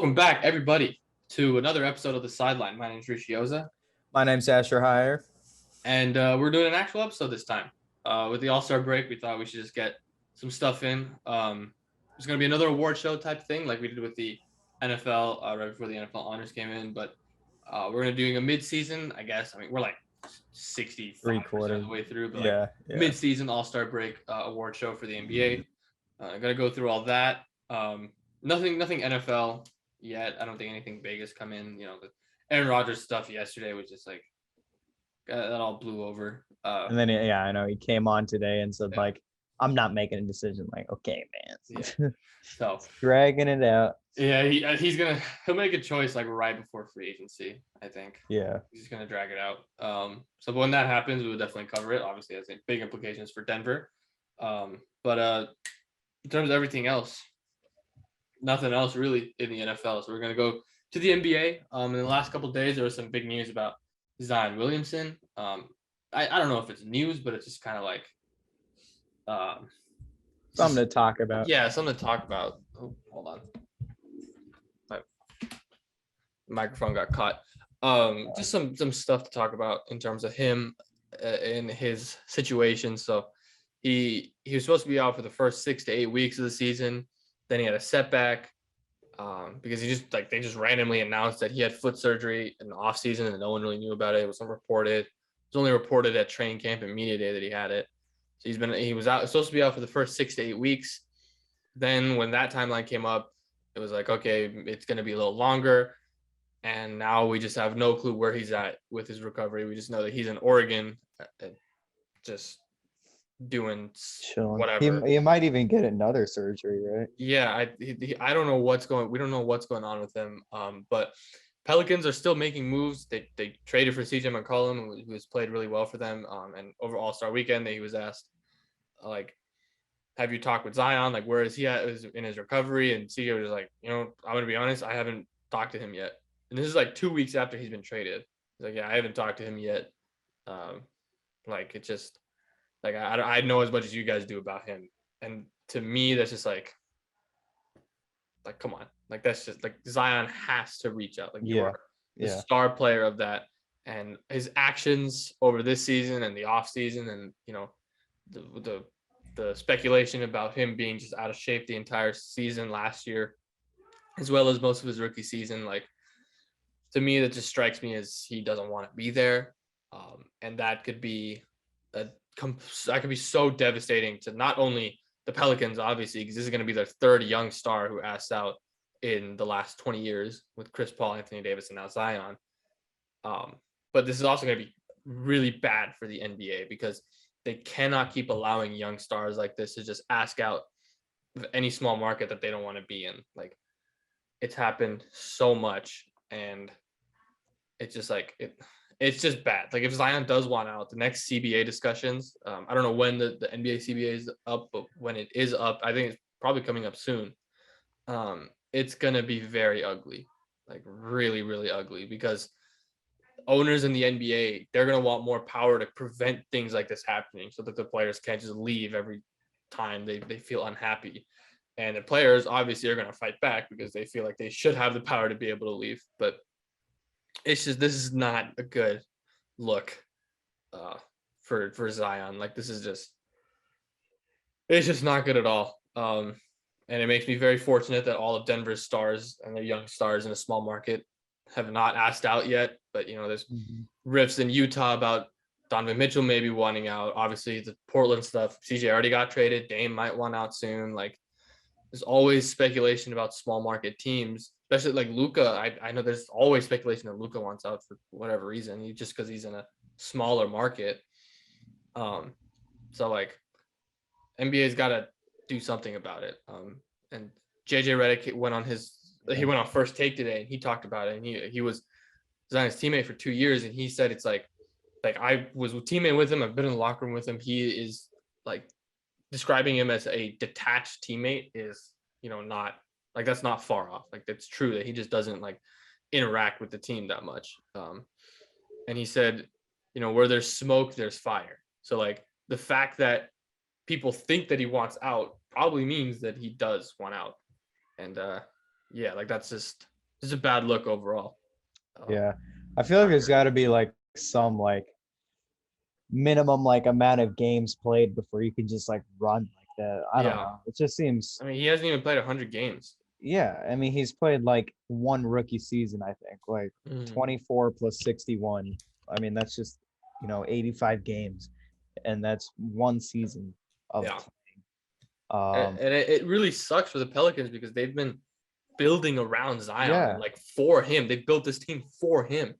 Welcome back, everybody, to another episode of the Sideline. My name is Rishi, My name's Asher Heyer. and we're doing an actual episode this time. With the All-Star break, we thought we should just get some stuff in. It's going to be another award show type thing, like we did with the NFL right before the NFL honors came in. But we're going to doing a midseason, I guess. I mean, we're like 65% of the way through, but yeah. Midseason All-Star break award show for the NBA. I'm going to go through all that. Nothing NFL yet. I don't think anything big has come in. You know, the Aaron Rodgers stuff yesterday was just like that all blew over. And then I know he came on today and said like, I'm not making a decision. Like, okay, man. Yeah. So dragging it out. Yeah, he'll make a choice like right before free agency, I think. Yeah. He's gonna drag it out. So when that happens, we will definitely cover it. Obviously, it has big implications for Denver. But in terms of everything else, nothing else really in the NFL. So we're gonna go to the NBA. In the last couple of days, there was some big news about Zion Williamson. I don't know if it's news, but it's just kind of like something to talk about. Yeah, something to talk about. Oh, hold on. My microphone got caught. Just some stuff to talk about in terms of him and his situation. So he was supposed to be out for the first 6 to 8 weeks of the season. Then he had a setback because they just randomly announced that he had foot surgery in the off season and no one really knew about it. It wasn't reported. It was only reported at training camp and media day that he had it. So he was supposed to be out for the first 6 to 8 weeks. Then when that timeline came up, it was like, okay, it's going to be a little longer. And now we just have no clue where he's at with his recovery. We just know that he's in Oregon, just doing whatever. He might even get another surgery, right? Yeah, I don't know we don't know what's going on with him. But Pelicans are still making moves. They traded for CJ McCollum, who has played really well for them. And over All-Star weekend, he was asked, like, have you talked with Zion? Like, where is he at in his recovery? And CJ was like, I'm going to be honest, I haven't talked to him yet. And this is like 2 weeks after he's been traded. He's like, yeah, I haven't talked to him yet. Like, it's just like, I know as much as you guys do about him. And to me, that's just like, come on. Like, that's just like Zion has to reach out. Like, you are the star player of that. And his actions over this season and the off season and, the speculation about him being just out of shape the entire season last year, as well as most of his rookie season, like, to me, that just strikes me as he doesn't want to be there. And that could be so devastating to not only the Pelicans, obviously, because this is going to be their third young star who asked out in the last 20 years with Chris Paul, Anthony Davis, and now Zion. But this is also going to be really bad for the NBA because they cannot keep allowing young stars like this to just ask out of any small market that they don't want to be in. Like, it's happened so much, and it's just like it's just bad. Like, if Zion does want out, the next CBA discussions, I don't know when the NBA CBA is up, but when it is up, I think it's probably coming up soon. It's going to be very ugly, like really, really ugly, because owners in the NBA, they're going to want more power to prevent things like this happening so that the players can't just leave every time they feel unhappy. And the players obviously are going to fight back because they feel like they should have the power to be able to leave. But this is not a good look for Zion. Like, it's just not good at all. And it makes me very fortunate that all of Denver's stars and their young stars in a small market have not asked out yet. But, there's riffs in Utah about Donovan Mitchell maybe wanting out. Obviously, the Portland stuff, CJ already got traded. Dame might want out soon. Like, there's always speculation about small market teams, especially like Luka. I know there's always speculation that Luka wants out for whatever reason, just because he's in a smaller market. So like, NBA's got to do something about it. And JJ Reddick went on First Take today, and he talked about it. And he was Zion's teammate for 2 years, and he said it's like I was a teammate with him. I've been in the locker room with him. He is like, describing him as a detached teammate is, not like, that's not far off. Like, that's true that he just doesn't like interact with the team that much. And he said, where there's smoke, there's fire. So like, the fact that people think that he wants out probably means that he does want out. And like, that's just It's a bad look overall. Yeah, I feel like there's got to be like some like minimum like amount of games played before you can just like run like that. I don't Yeah. know. It just seems. I mean, he hasn't even played 100 games. Yeah, I mean he's played like one rookie season, I think, like 24 plus 61. I mean that's just 85 games, and that's one season of Yeah. playing. And it really sucks for the Pelicans because they've been building around Zion and Yeah, like for him. They built this team for him.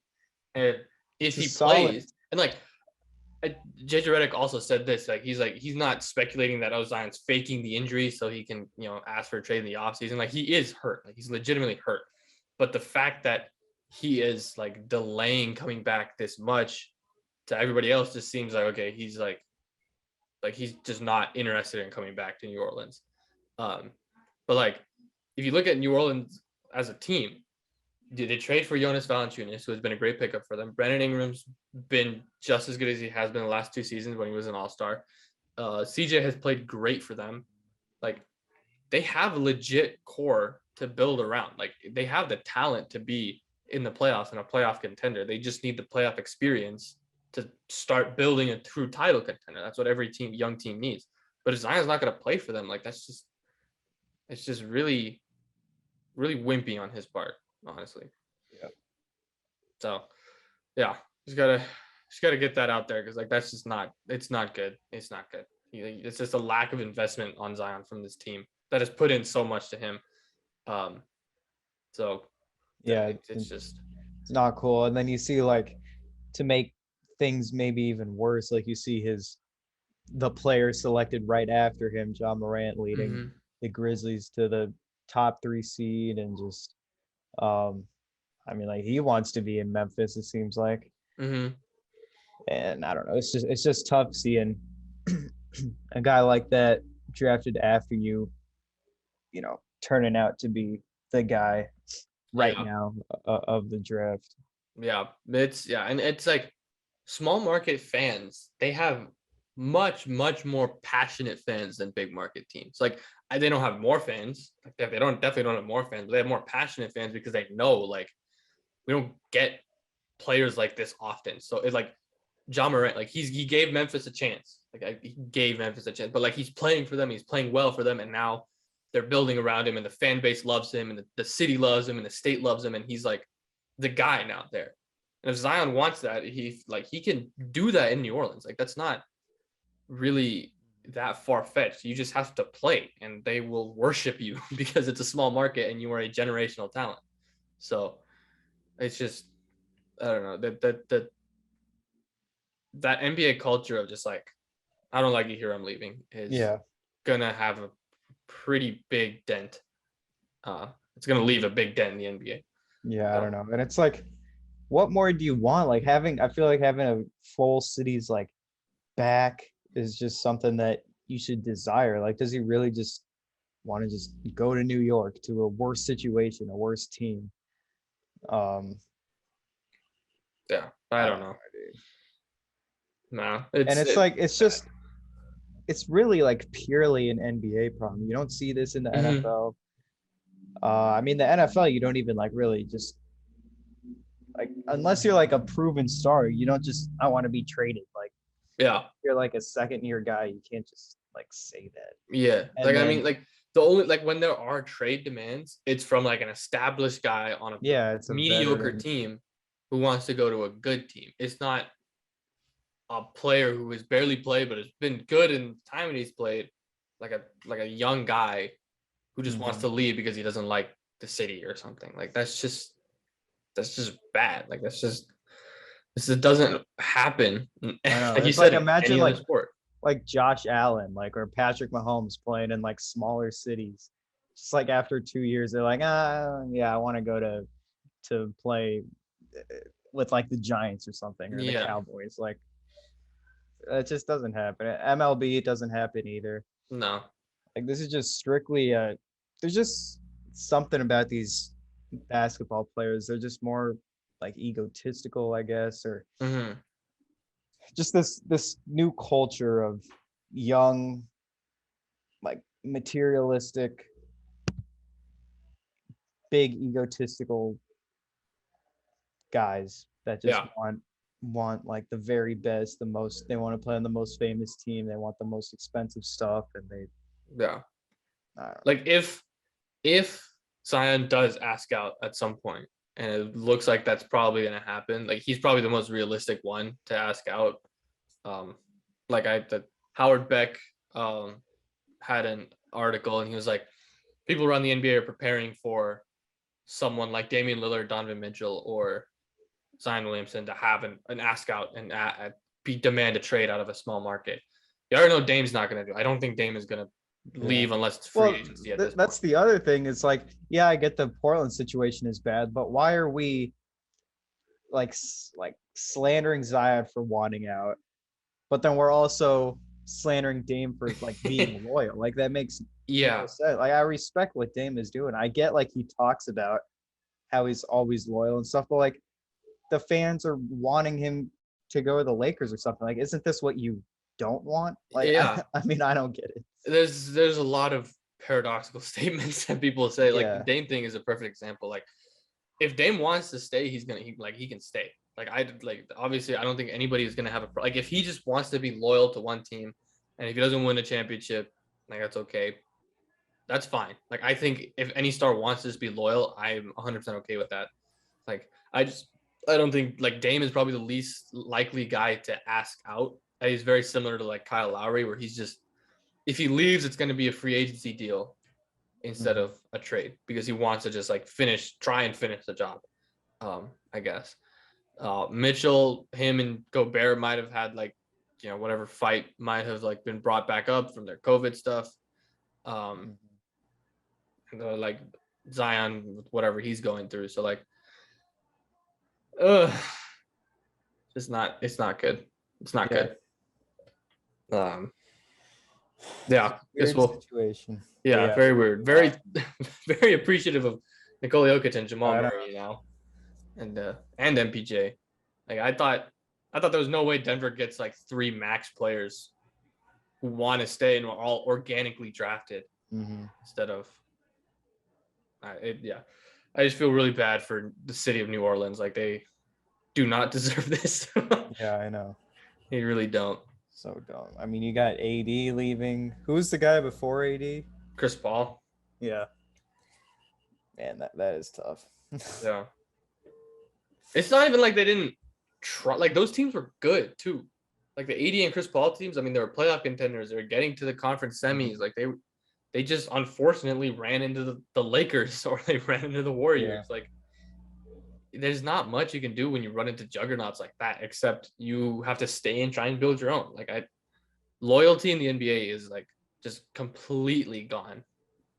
And if he solid. plays, and like JJ Reddick also said this, like he's not speculating that Zion's faking the injury so he can, ask for a trade in the offseason. Like he is hurt. Like he's legitimately hurt. But the fact that he is like delaying coming back this much to everybody else just seems like, okay, he's like he's just not interested in coming back to New Orleans. But like if you look at New Orleans as a team, they trade for Jonas Valanciunas, who has been a great pickup for them. Brandon Ingram's been just as good as he has been the last 2 seasons when he was an all-star. CJ has played great for them. Like they have a legit core to build around. Like they have the talent to be in the playoffs and a playoff contender. They just need the playoff experience to start building a true title contender. That's what every young team needs. But if Zion's not going to play for them, like it's just really, really wimpy on his part, honestly. Yeah. So, yeah, just gotta get that out there because like that's just not. It's not good. It's not good. It's just a lack of investment on Zion from this team that has put in so much to him. So yeah, it's just it's not cool. And then you see like to make things maybe even worse, like you see the player selected right after him, John Morant, leading the Grizzlies to the top 3 seed, and just I mean like he wants to be in Memphis, it seems like. And I don't know, it's just tough seeing a guy like that drafted after you turning out to be the guy right now of the draft. Yeah, and it's like small market fans, they have much more passionate fans than big market teams. Like they don't have more fans. Like they definitely don't have more fans, but they have more passionate fans because they know like we don't get players like this often. So it's like John Morant, like he gave Memphis a chance. Like he gave Memphis a chance, but like he's playing for them, he's playing well for them, and now they're building around him, and the fan base loves him, and the city loves him, and the state loves him, and he's like the guy now there. And if Zion wants that, he can do that in New Orleans. Like that's not really that far-fetched. You just have to play, and they will worship you because it's a small market and you are a generational talent. So it's just I don't know that NBA culture of just like I don't like it here, I'm leaving is gonna have a pretty big dent. It's gonna leave a big dent in the NBA. Yeah, I don't know. And it's like, what more do you want? Like I feel like having a full city's like back is just something that you should desire. Like, does he really just want to just go to New York to a worse situation, a worse team? Yeah, I don't know. No, it's really like purely an NBA problem. You don't see this in the NFL. I mean, the NFL, you don't even like really just like unless you're like a proven star, you don't just I want to be traded. Like, you're like a second-year guy, you can't just like say that. Yeah, and like then, I mean, like the only like when there are trade demands, it's from like an established guy on a mediocre team who wants to go to a good team. It's not a player who has barely played but has been good in the time that he's played, like a young guy who just wants to leave because he doesn't like the city or something. Like that's just bad. Like this doesn't happen. Like you said, like imagine like sport. Like Josh Allen, like or Patrick Mahomes playing in like smaller cities. Just like after 2 years, they're like, I want to go to play with like the Giants or something or the Cowboys. Like it just doesn't happen. MLB, it doesn't happen either. No. Like this is just strictly there's just something about these basketball players. They're just more like egotistical, I guess, or just this new culture of young, like materialistic big egotistical guys that just Yeah. want like the very best, the most. They want to play on the most famous team. They want the most expensive stuff, and they Yeah. I don't know. Like if Zion does ask out at some point, and it looks like that's probably gonna happen, like he's probably the most realistic one to ask out. Like the Howard Beck had an article, and he was like, people around the NBA are preparing for someone like Damian Lillard, Donovan Mitchell, or Zion Williamson to have an ask out and be demand a trade out of a small market. You already know Dame's not going to do. I don't think Dame is going to leave unless it's free agency at this that's point. the other thing. It's like, yeah, I get the Portland situation is bad, but why are we like slandering Zion for wanting out, but then we're also slandering Dame for like being loyal? Like that makes no sense. Like I respect what Dame is doing. I get like he talks about how he's always loyal and stuff, but like the fans are wanting him to go to the Lakers or something. Like, isn't this what you don't want? Like, I mean, I don't get it. There's a lot of paradoxical statements that people say. Like Yeah. the Dame thing is a perfect example. Like if Dame wants to stay, he can stay. Like obviously I don't think anybody is gonna have like if he just wants to be loyal to one team, and if he doesn't win a championship, like that's okay. That's fine. Like I think if any star wants to just be loyal, I'm 100% okay with that. Like I don't think like Dame is probably the least likely guy to ask out. And he's very similar to like Kyle Lowry, where he's just if he leaves, it's going to be a free agency deal instead of a trade because he wants to just like try and finish the job. I guess Mitchell, him and Gobert might have had like whatever fight might have like been brought back up from their COVID stuff. And like Zion, whatever he's going through. So like, it's not good. It's not good. Yeah, Weird situation. Yeah, very weird. Very, very appreciative of Nikola Jokic and Jamal Murray, and MPJ. Like I thought there was no way Denver gets like 3 max players who want to stay and were all organically drafted instead of. I just feel really bad for the city of New Orleans. Like they do not deserve this. Yeah, I know. They really don't. So dumb. I mean, you got AD leaving. Who's the guy before AD? Chris Paul. Yeah. Man, that is tough. Yeah. It's not even like they didn't try. Like those teams were good too. Like the AD and Chris Paul teams. I mean, they were playoff contenders. They were getting to the conference semis. Like they just unfortunately ran into the Lakers or they ran into the Warriors. Like there's not much you can do when you run into juggernauts like that, except you have to stay and try and build your own. Like loyalty in the NBA is like just completely gone.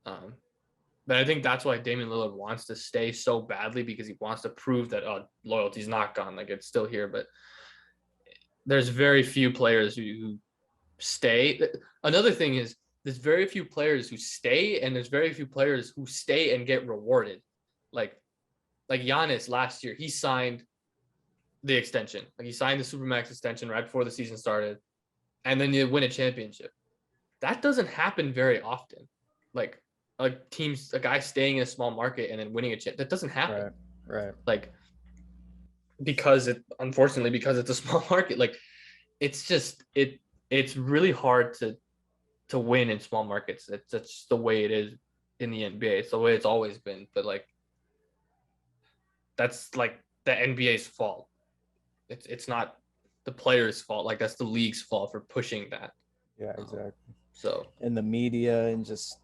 But I think that's why Damian Lillard wants to stay so badly because he wants to prove that loyalty's not gone. Like it's still here, but there's very few players who stay. Another thing is there's very few players who stay, and there's very few players who stay and get rewarded. Like Giannis last year, he signed the extension. Like he signed the Supermax extension right before the season started, and then you win a championship. That doesn't happen very often. Like a guy staying in a small market and then winning a chip. That doesn't happen. Right. Like unfortunately because it's a small market. Like it's just it's really hard to win in small markets. That's just the way it is in the NBA. It's the way it's always been. But like that's like the NBA's fault. It's not the players' fault. Like that's the league's fault for pushing that. Yeah, exactly. So and the media and just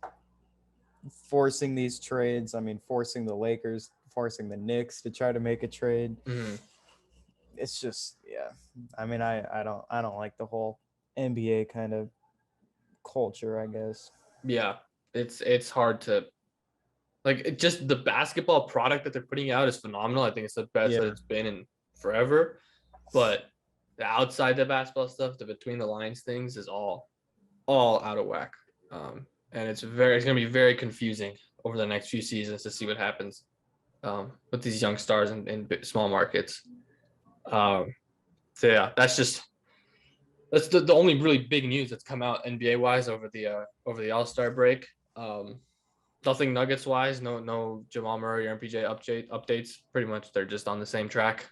forcing these trades. I mean, forcing the Lakers, forcing the Knicks to try to make a trade. It's just, I mean, I don't like the whole NBA kind of culture, I guess. Yeah, it's hard to like just the basketball product that they're putting out is phenomenal. I think it's the best that it's been in forever. But the outside the basketball stuff, the between the lines things is all out of whack. And it's gonna be very confusing over the next few seasons to see what happens with these young stars in small markets. So yeah, that's the only really big news that's come out NBA wise over the All-Star break. Nothing Nuggets wise. No Jamal Murray or MPJ updates. Pretty much they're just on the same track.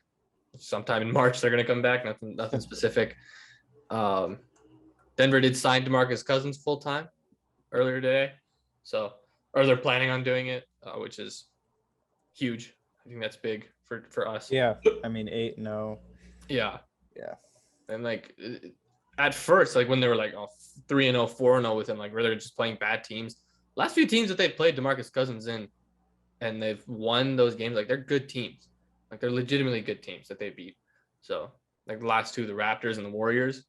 Sometime in March they're gonna come back. Nothing specific. Denver did sign DeMarcus Cousins full time earlier today, or they're planning on doing it, which is huge. I think that's big for us. Yeah, I mean 8-0. Yeah. Yeah. And like at first, like when they were like 3-0, 4-0 with him, like where they're just playing bad teams. Last few teams that they've played DeMarcus Cousins in, and they've won those games, like they're good teams. Like they're legitimately good teams that they beat. So like the last two, the Raptors and the Warriors,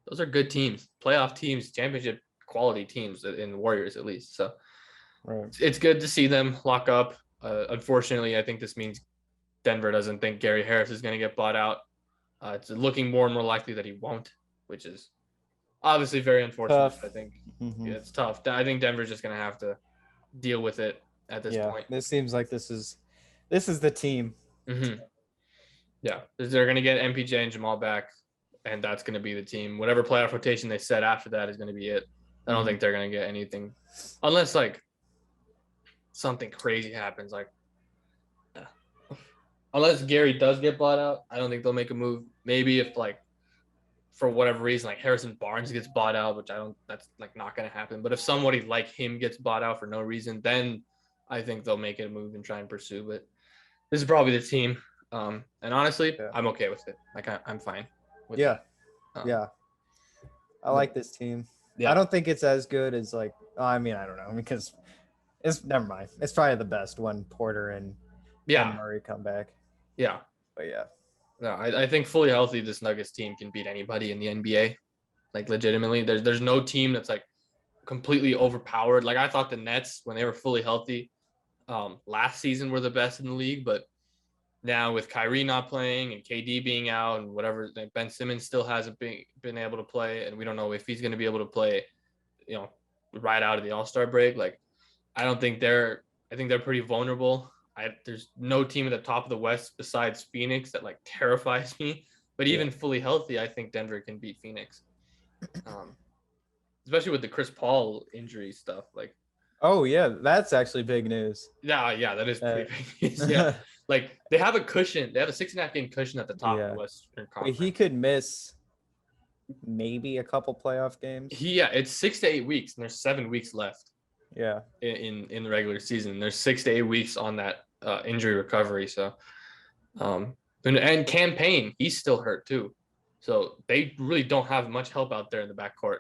those are good teams, playoff teams, championship quality teams in the Warriors at least. So Right. it's good to see them lock up. Unfortunately, I think this means Denver doesn't think Gary Harris is going to get bought out. It's looking more and more likely that he won't, which is obviously very unfortunate. Tough. I think it's tough. I think Denver's just going to have to deal with it at this point. This seems like this is the team. Mm-hmm. Yeah, they're going to get MPJ and Jamal back, and that's going to be the team. Whatever playoff rotation they set after that is going to be it. I don't think they're going to get anything unless like something crazy happens. Like unless Gary does get bought out, I don't think they'll make a move. Maybe if like for whatever reason, like Harrison Barnes gets bought out, which that's like not going to happen. But if somebody like him gets bought out for no reason, then I think they'll make a move and try and pursue. But this is probably the team. And honestly, I'm okay with it. Like I'm fine with it. I like this team. Yeah. I don't think it's as good as like, I mean, I don't know, because it's never mind. It's probably the best when Porter and Murray come back. Yeah. But yeah. No, I think fully healthy, this Nuggets team can beat anybody in the NBA. Like legitimately, there's no team that's like completely overpowered. Like I thought the Nets, when they were fully healthy, last season were the best in the league, but now with Kyrie not playing and KD being out and whatever, Ben Simmons still hasn't been able to play, and we don't know if he's going to be able to play, right out of the All-Star break. Like I think they're pretty vulnerable. There's no team at the top of the West besides Phoenix that like terrifies me. But even fully healthy, I think Denver can beat Phoenix, especially with the Chris Paul injury stuff. Like, oh yeah, that's actually big news. Yeah, that is pretty big news. Yeah, like they have a cushion. They have a 6.5 game cushion at the top of the Western Conference. He could miss maybe a couple playoff games. It's 6 to 8 weeks, and there's 7 weeks left. Yeah. In the regular season, there's 6 to 8 weeks on that injury recovery. So, and campaign, he's still hurt too. So they really don't have much help out there in the backcourt.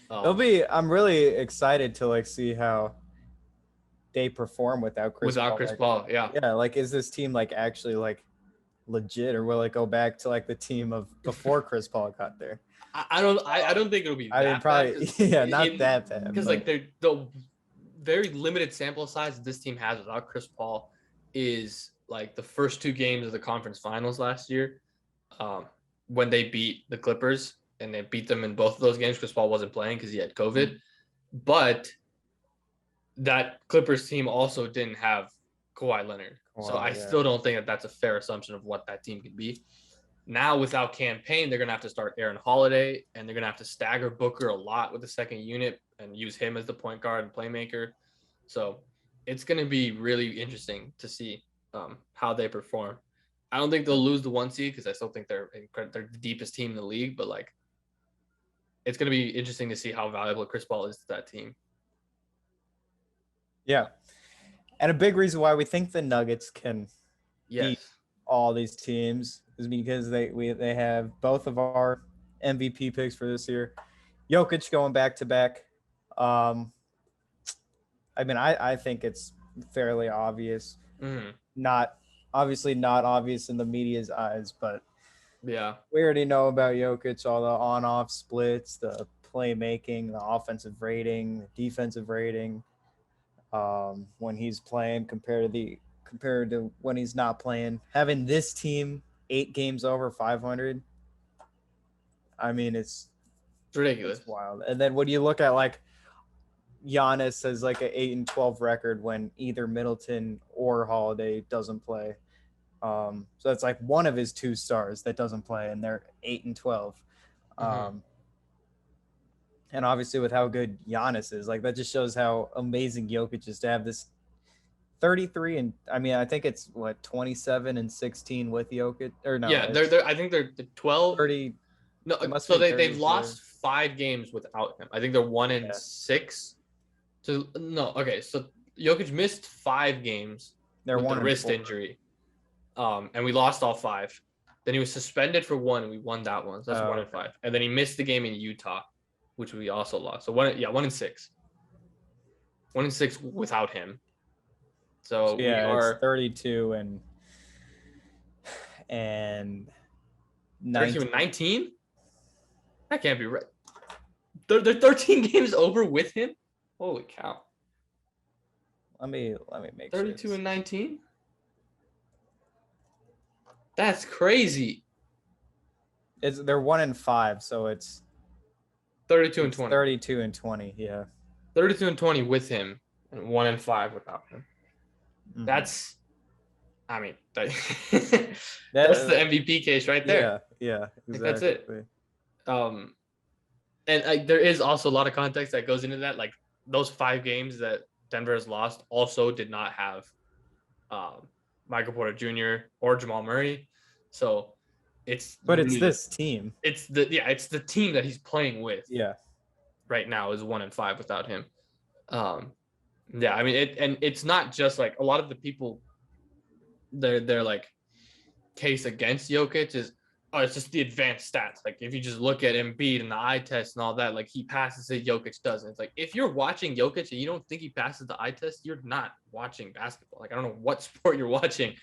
I'm really excited to like see how they perform without Chris Paul. Yeah. Yeah. Like, is this team like actually like legit, or will it go back to like the team of before Chris Paul got there? I don't think it'll be that mean, probably bad. Not that bad. Because like the very limited sample size that this team has without Chris Paul is like the first 2 games of the conference finals last year, when they beat the Clippers, and they beat them in both of those games. Chris Paul wasn't playing because he had COVID, but that Clippers team also didn't have Kawhi Leonard. So I still don't think that that's a fair assumption of what that team could be. Now without campaign, they're going to have to start Aaron Holiday, and they're going to have to stagger Booker a lot with the second unit and use him as the point guard and playmaker. So it's going to be really interesting to see how they perform. I don't think they'll lose the 1 seed because I still think they're the deepest team in the league, but like it's going to be interesting to see how valuable Chris Paul is to that team. Yeah. And a big reason why we think the Nuggets can beat all these teams is because they have both of our MVP picks for this year. Jokic going back to back. I mean, I think it's fairly obvious. Not obvious in the media's eyes, but yeah, we already know about Jokic, all the on-off splits, the playmaking, the offensive rating, the defensive rating. When he's playing compared to when he's not playing. Having this team 8 games over 500, I mean, it's ridiculous. It's wild. And then when you look at like Giannis has like an 8-12 record when either Middleton or Holiday doesn't play. So that's like one of his 2 stars that doesn't play, and they're 8-12. And obviously with how good Giannis is, like that just shows how amazing Jokic is to have this 33 and I mean I think it's what 27 and 16 with Jokic or no Yeah, they're I think they're the 12. 30. No, It must so be they've 32. lost 5 games without him. I think they're 1-6. So no, okay. So Jokic missed 5 games They're with the 1-4. wrist injury, and we lost all 5. Then he was suspended for 1, and we won that one. So that's 1-5. And then he missed the game in Utah, which we also lost. So 1-6. 1-6 without him. So we are it's 32 and 32 and 19. That can't be right. They're 13 games over with him. Holy cow! Let me make 32 sure. and 19. That's crazy. They're 1-5, so it's 32 and 20. 32 and 20, yeah. 32 and 20 with him, and 1-5 without him. Mhm. That's, I mean, that's the MVP case right there. Yeah, exactly. Like, that's it. And there is also a lot of context that goes into that. Like those 5 games that Denver has lost also did not have Michael Porter Jr. or Jamal Murray. So it's this team. It's the team that he's playing with. Yeah. Right now is 1-5 without him. Yeah, I mean it's not just like a lot of the people they're like case against Jokic is it's just the advanced stats. Like if you just look at Embiid and the eye test and all that, like he passes it, Jokic doesn't. It's like if you're watching Jokic and you don't think he passes the eye test, you're not watching basketball. Like I don't know what sport you're watching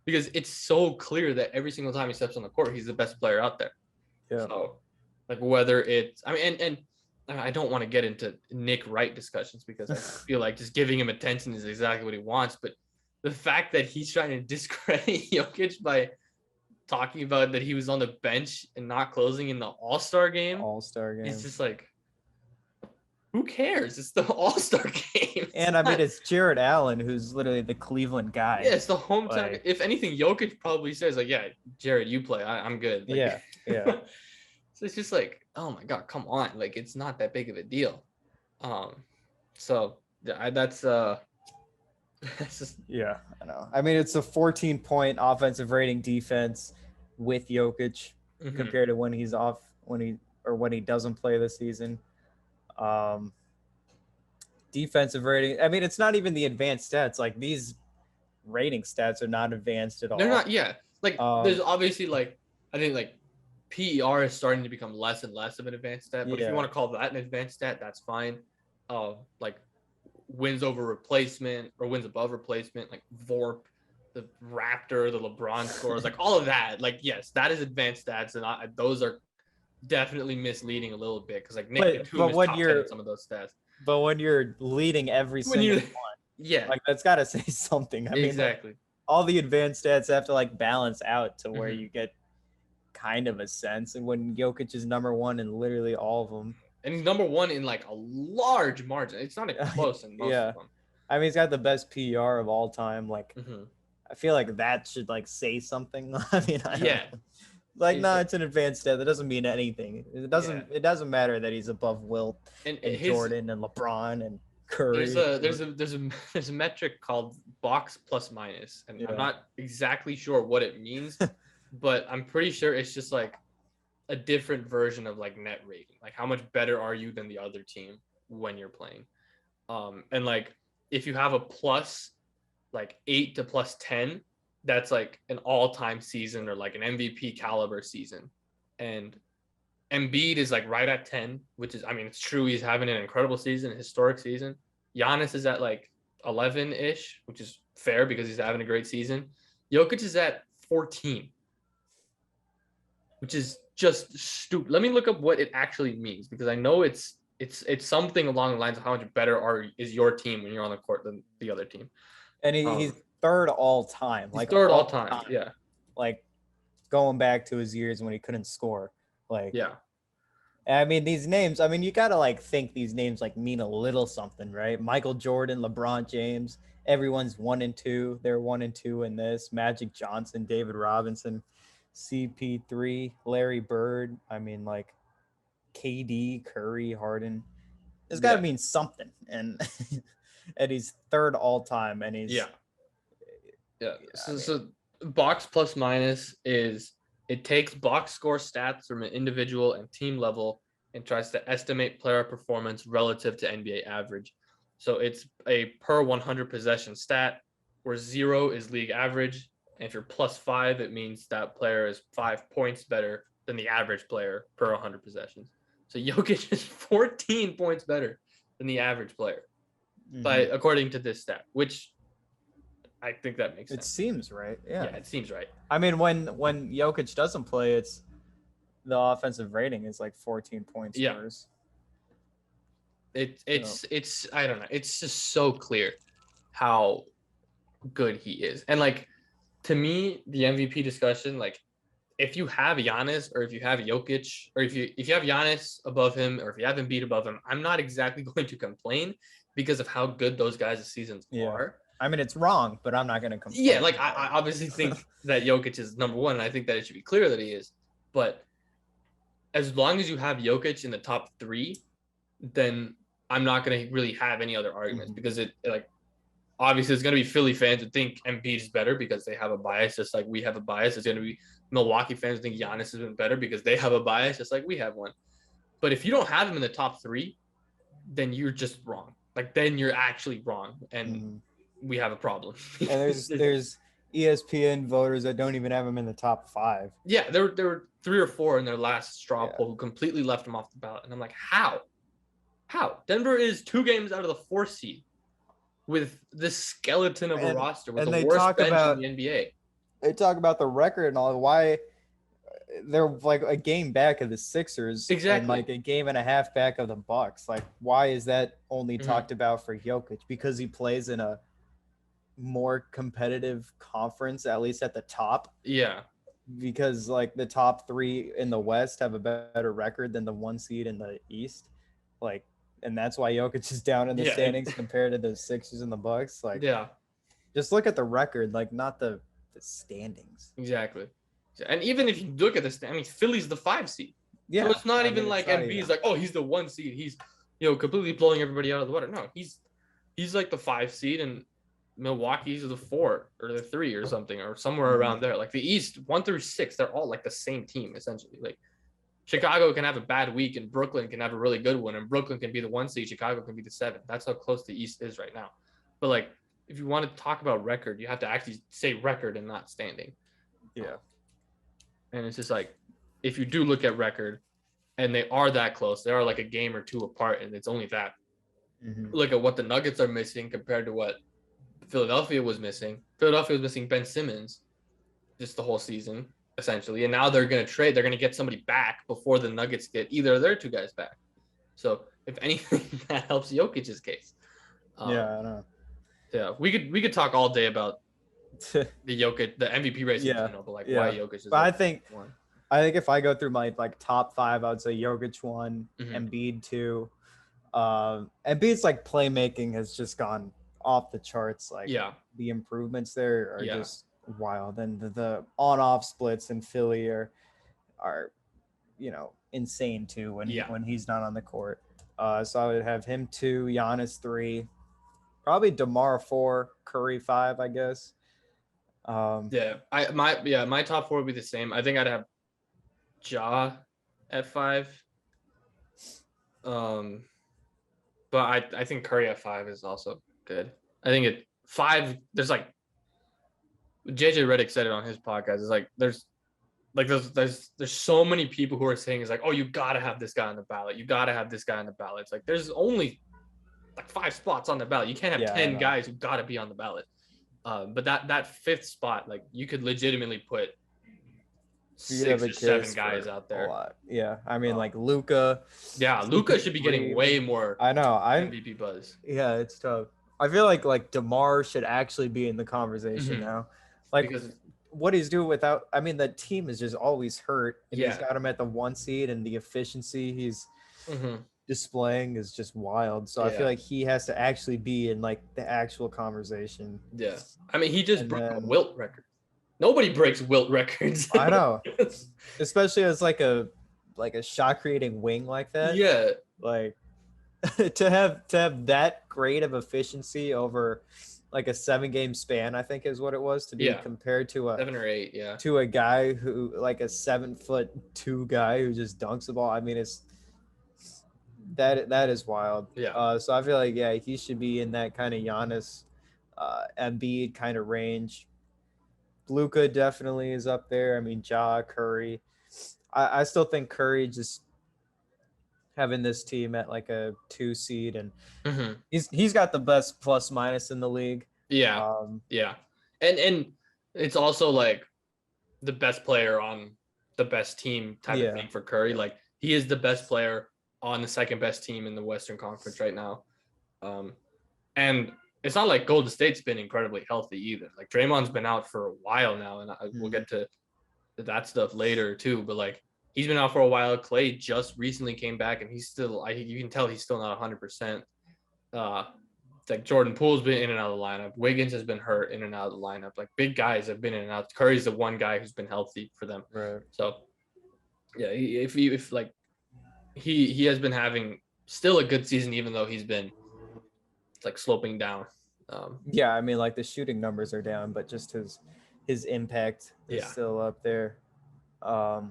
because it's so clear that every single time he steps on the court, he's the best player out there. Yeah. So like whether it's and I don't want to get into Nick Wright discussions because I feel like just giving him attention is exactly what he wants. But the fact that he's trying to discredit Jokic by talking about that he was on the bench and not closing in the All-Star game. It's just like, who cares? It's the All-Star game. And I mean, it's Jared Allen, who's literally the Cleveland guy. Yeah, it's the hometown. Like, if anything, Jokic probably says like, yeah, Jared, you play. I'm good. Like, yeah. So it's just like, oh my God, come on. Like, it's not that big of a deal. So that's just. Yeah, I know. I mean, it's a 14-point offensive rating defense with Jokic compared to when he's off, when he doesn't play this season. Defensive rating. I mean, it's not even the advanced stats. Like these rating stats are not advanced at all. They're not. Yeah. Like there's obviously like, I think like PER is starting to become less and less of an advanced stat, but if you want to call that an advanced stat, that's fine. Like wins over replacement or wins above replacement, like VORP, the Raptor, the LeBron scores, like all of that. Like, yes, that is advanced stats, and those are definitely misleading a little bit because like Nick Batum is top 10 in some of those stats. But when you're leading every single one, like that's got to say something. I mean, exactly. Like, all the advanced stats have to like balance out to where you get kind of a sense. And when Jokic is number one in literally all of them. And he's number one in like a large margin. It's not even close in most of them. I mean, he's got the best PR of all time. Like, I feel like that should like say something. I mean, I don't know. Like, no, it's an advanced stat. That doesn't mean anything. It doesn't. It doesn't matter that he's above Wilt and Jordan and LeBron and Curry. There's a metric called box plus minus, and I'm not exactly sure what it means, but I'm pretty sure it's just like a different version of like net rating. Like how much better are you than the other team when you're playing? And like if you have a plus like 8 to plus 10, that's like an all-time season or like an MVP caliber season. And Embiid is like right at 10, which is, I mean, it's true. He's having an incredible season, a historic season. Giannis is at like 11-ish, which is fair because he's having a great season. Jokic is at 14, which is just stupid. Let me look up what it actually means because I know it's something along the lines of how much better is your team when you're on the court than the other team. And he's third all time. Like third all time. Yeah. Like going back to his years when he couldn't score. Like, yeah. I mean, these names, I mean, you got to like think these names like mean a little something, right? Michael Jordan, LeBron James, everyone's 1 and 2. They're 1 and 2 in this. Magic Johnson, David Robinson, CP3, Larry Bird. I mean, like KD, Curry, Harden. It's got to mean something, and and he's third all time, and he's So box plus minus is it takes box score stats from an individual and team level and tries to estimate player performance relative to NBA average. So it's a per 100 possession stat where 0 is league average. And if you're plus 5, it means that player is 5 points better than the average player per 100 possessions. So Jokic is 14 points better than the average player, but according to this stat, which I think that makes sense. It seems right. Yeah, it seems right. I mean, when Jokic doesn't play, it's the offensive rating is like 14 points worse. It's I don't know. It's just so clear how good he is, and like to me, the MVP discussion, like if you have Giannis or if you have Jokic or if you have Giannis above him or if you have Embiid above him, I'm not exactly going to complain because of how good those guys' seasons are. I mean, it's wrong, but I'm not going to complain. Yeah, like I obviously think that Jokic is number one, and I think that it should be clear that he is. But as long as you have Jokic in the top 3, then I'm not going to really have any other arguments because it like obviously it's going to be Philly fans who think Embiid is better because they have a bias, just like we have a bias. It's going to be Milwaukee fans who think Giannis has been better because they have a bias, just like we have one. But if you don't have him in the top 3, then you're just wrong. Like then you're actually wrong, and we have a problem. And there's ESPN voters that don't even have him in the top 5. Yeah, there were 3 or 4 in their last straw poll who completely left him off the ballot, and I'm like, how? Denver is 2 games out of the 4th seed with this skeleton of a roster with the worst bench in the NBA. They talk about the record and all. Why they're like a game back of the Sixers, and like a game and a half back of the Bucks. Like, why is that only talked about for Jokic? Because he plays in a more competitive conference, at least at the top. Yeah. Because like the top 3 in the West have a better record than the 1 seed in the East. Like, and that's why Jokic is down in the standings compared to the Sixers and the Bucks. Like, just look at the record, like not the standings. Exactly. And even if you look at this, I mean, Philly's the 5 seed. Yeah. So it's not even like Embiid's like, oh, he's the 1 seed. He's, completely blowing everybody out of the water. No, he's like the 5 seed, and Milwaukee's the 4 or the 3 or something, or somewhere around there. Like the East 1 through 6, they're all like the same team essentially. Like Chicago can have a bad week, and Brooklyn can have a really good one, and Brooklyn can be the 1 seed. Chicago can be the 7. That's how close the East is right now. But like, if you want to talk about record, you have to actually say record and not standing. Yeah. And it's just like, if you do look at record and they are that close, they are like a game or 2 apart, and it's only that. Look at what the Nuggets are missing compared to what Philadelphia was missing. Philadelphia was missing Ben Simmons just the whole season, essentially. And now they're going to trade. They're going to get somebody back before the Nuggets get either of their 2 guys back. So if anything, that helps Jokic's case. I know. Yeah, we could talk all day about the Jokic, the MVP race in general, but like why Jokic is. But I think if I go through my like top 5, I would say Jokic 1, Embiid 2. Embiid's like playmaking has just gone off the charts. Like the improvements there are just wild, and the on-off splits in Philly are insane too when he's not on the court. So I would have him 2, Giannis 3. Probably DeMar 4, Curry 5, I guess. My top 4 would be the same. I think I'd have Ja at 5. But I think Curry at 5 is also good. I think at 5, there's like JJ Reddick said it on his podcast. It's like there's so many people who are saying it's like, oh, you gotta have this guy on the ballot. You gotta have this guy on the ballot. It's like there's only like 5 spots on the ballot. You can't have 10 guys who gotta be on the ballot. But that 5th spot, like you could legitimately put 6 or 7 guys out there. A lot. Yeah, I mean like Luka. Yeah, Luka should be getting way more. I know. MVP buzz. Yeah, it's tough. I feel like DeMar should actually be in the conversation now. Like because what he's doing without. I mean, the team is just always hurt, and he's got him at the 1 seed, and the efficiency he's displaying is just wild. So I feel like he has to actually be in like the actual conversation. Yeah, I mean, he just broke a Wilt record. Nobody breaks Wilt records. I know, especially as like a like a shot creating wing like that. Yeah. Like to have that great of efficiency over like a 7-game span, I think is what it was, to be Yeah. compared to 7 or 8. Yeah. a guy who like a 7'2" guy who just dunks the ball. I mean, it's that is wild. Yeah. So I feel like he should be in that kind of Giannis, Embiid kind of range. Luka definitely is up there. I mean, Ja, Curry. I still think Curry just having this team at like a 2 seed, and he's got the best plus minus in the league. Yeah. Yeah. And it's also like the best player on the best team type of thing for Curry. Like he is the best player on the second best team in the Western Conference right now. And it's not like Golden State's been incredibly healthy either. Like Draymond's been out for a while now, and we'll get to that stuff later too. But like he's been out for a while. Clay just recently came back, and he's still, you can tell he's still not 100%. Like Jordan Poole's been in and out of the lineup. Wiggins has been hurt in and out of the lineup. Like big guys have been in and out. Curry's the one guy who's been healthy for them. Right. So yeah, if like he has been having still a good season, even though he's been like sloping down. Yeah, I mean, like the shooting numbers are down, but just his impact is still up there. I'm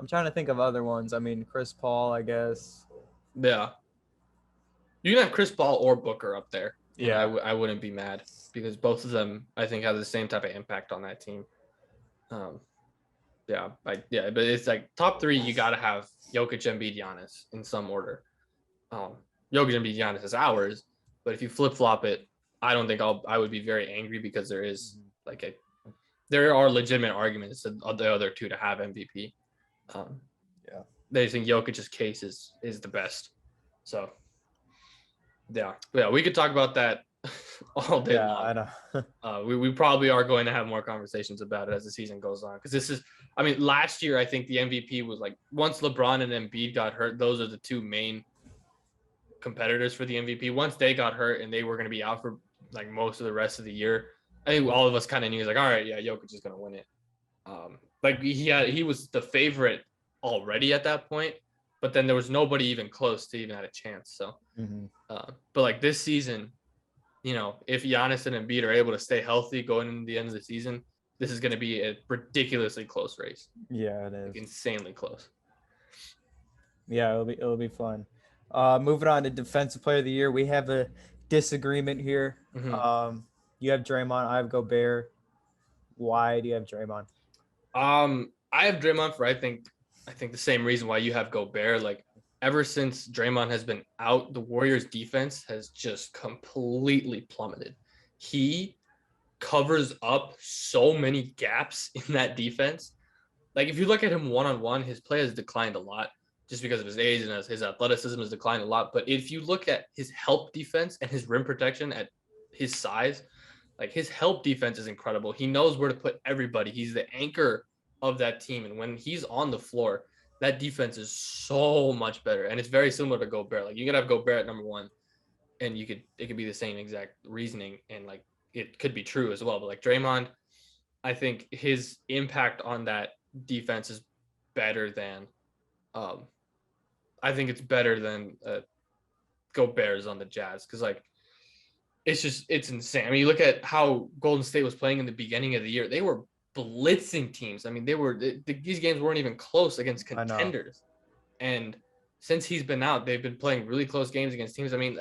trying to think of other ones. I mean, Chris Paul, I guess. Yeah. You can have Chris Paul or Booker up there. Yeah. I wouldn't be mad because both of them, I think, have the same type of impact on that team. But it's like top 3, you got to have Jokic, Embiid, Giannis in some order. Jokic, Embiid, Giannis is ours, but if you flip-flop it, I don't think I would be very angry because there is there are legitimate arguments of the other two to have MVP. They think Jokic's case is the best. So yeah, we could talk about that all day long. I know. We probably are going to have more conversations about it as the season goes on, because this is, I mean, last year I think the MVP was like once LeBron and Embiid got hurt, those are the two main competitors for the MVP. Once they got hurt and they were going to be out for like most of the rest of the year, I think all of us kind of knew, like, all right, yeah, Jokic is going to win it. Like he was the favorite already at that point, but then there was nobody even close to even had a chance. So, but like this season, you know, if Giannis and Embiid are able to stay healthy going into the end of the season, this is going to be a ridiculously close race. Yeah, it is. Like insanely close. Yeah, it'll be fun. Moving on to Defensive Player of the Year, we have a disagreement here. You have Draymond, I have Gobert. Why do you have Draymond? I have Draymond for I think the same reason why you have Gobert. Like ever since Draymond has been out, the Warriors defense has just completely plummeted. He covers up so many gaps in that defense. Like if you look at him one-on-one, his play has declined a lot just because of his age and his athleticism has declined a lot. But if you look at his help defense and his rim protection at his size, like his help defense is incredible. He knows where to put everybody. He's the anchor of that team. And when he's on the floor, that defense is so much better. And it's very similar to Gobert. Like you could have Gobert at number 1 and it could be the same exact reasoning. And like, it could be true as well. But like Draymond, I think his impact on that defense is better than, I think it's better than Gobert's on the Jazz. Cause like, it's insane. I mean, you look at how Golden State was playing in the beginning of the year. They were blitzing teams. I mean, these games weren't even close against contenders. And since he's been out, they've been playing really close games against teams. I mean,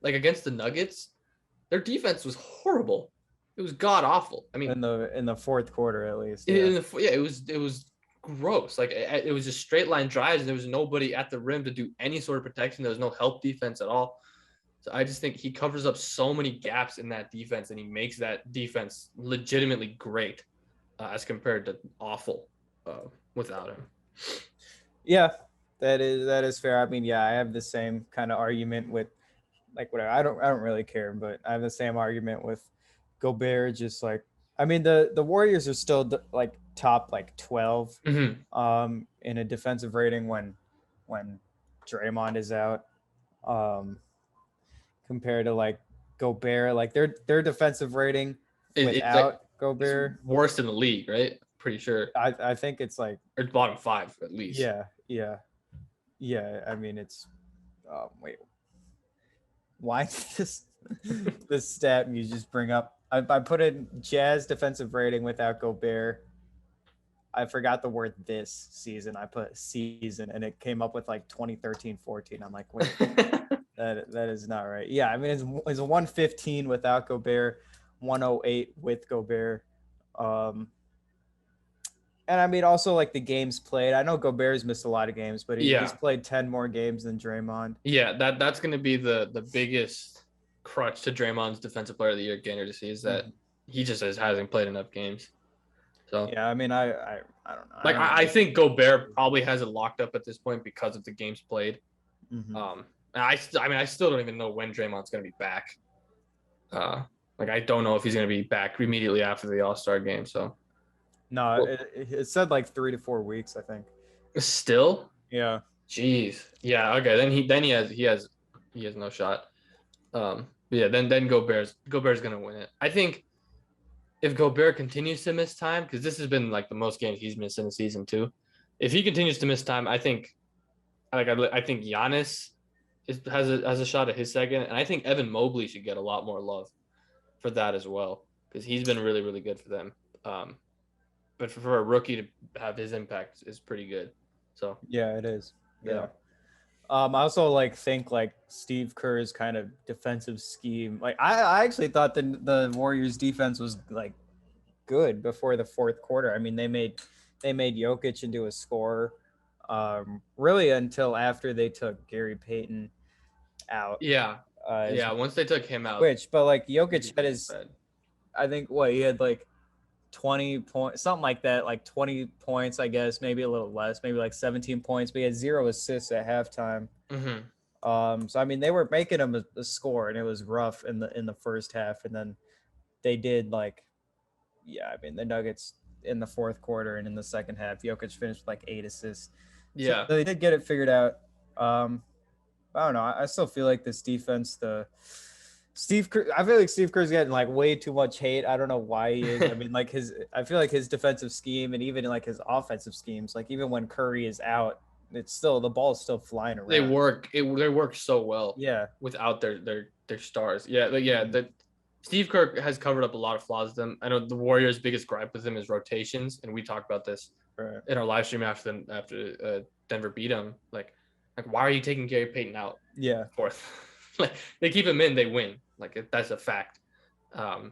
like against the Nuggets, their defense was horrible. It was god awful. I mean, in the fourth quarter at least. It was gross. Like it was just straight line drives, and there was nobody at the rim to do any sort of protection. There was no help defense at all. So I just think he covers up so many gaps in that defense, and he makes that defense legitimately great as compared to awful without him. Yeah, that is fair. I mean, yeah, I have the same kind of argument with like whatever. I don't really care, but I have the same argument with Gobert. Just like, I mean, the Warriors are still like top like 12 in a defensive rating when Draymond is out. Compared to like Gobert, like their defensive rating without Gobert, worst in the league, right? pretty sure. I think it's like Or bottom 5 at least. Yeah. I mean, it's wait, why this this stat you just bring up? I put in Jazz defensive rating without Gobert. I forgot the word this season. I put season, and it came up with like 2013-14. I'm like, wait, that is not right. Yeah, I mean, it's a 115 without Gobert, 108 with Gobert. And I mean, also like the games played. I know Gobert's missed a lot of games, but he's played 10 more games than Draymond. Yeah, that's going to be the biggest crutch to Draymond's Defensive Player of the Year candidacy is that he just hasn't played enough games. So yeah, I mean, I don't know. Like I think Gobert probably has it locked up at this point because of the games played. And I still don't even know when Draymond's going to be back. Like I don't know if he's going to be back immediately after the All-Star game. So. No, it said like 3 to 4 weeks, I think. Still? Yeah. Jeez. Yeah. Okay. Then he has no shot. Yeah. Then Gobert's gonna win it. I think if Gobert continues to miss time, because this has been like the most games he's missed in the season too. If he continues to miss time, I think Giannis has a shot at his second, and I think Evan Mobley should get a lot more love for that as well because he's been really really good for them. But for a rookie to have his impact is pretty good. So yeah, it is. Yeah. I also like think like Steve Kerr's kind of defensive scheme. Like I actually thought the Warriors defense was like good before the fourth quarter. I mean, they made Jokic into a scorer. Really until after they took Gary Payton out. Yeah. Once they took him out. But like Jokic had his, I think he had like 20 points, something like that, like 20 points, I guess, maybe a little less, maybe like 17 points, but he had 0 assists at halftime. So I mean, they were making him a score, and it was rough in the first half, and then they did like, I mean, the Nuggets in the fourth quarter and in the second half, Jokic finished with like 8 assists. Yeah, so they did get it figured out. I don't know. I still feel like this defense, Steve Kerr, I feel like Steve Kerr's getting like way too much hate. I don't know why he is. I mean, like I feel like his defensive scheme and even like his offensive schemes, like even when Curry is out, it's still, the ball is still flying around. They work so well. Yeah. Without their stars. That Steve Kerr has covered up a lot of flaws with them. I know the Warriors' biggest gripe with him is rotations, and we talked about this in our live stream after Denver beat him. Like why are you taking Gary Payton out? Yeah. Fourth. Like they keep him in, they win. Like that's a fact. So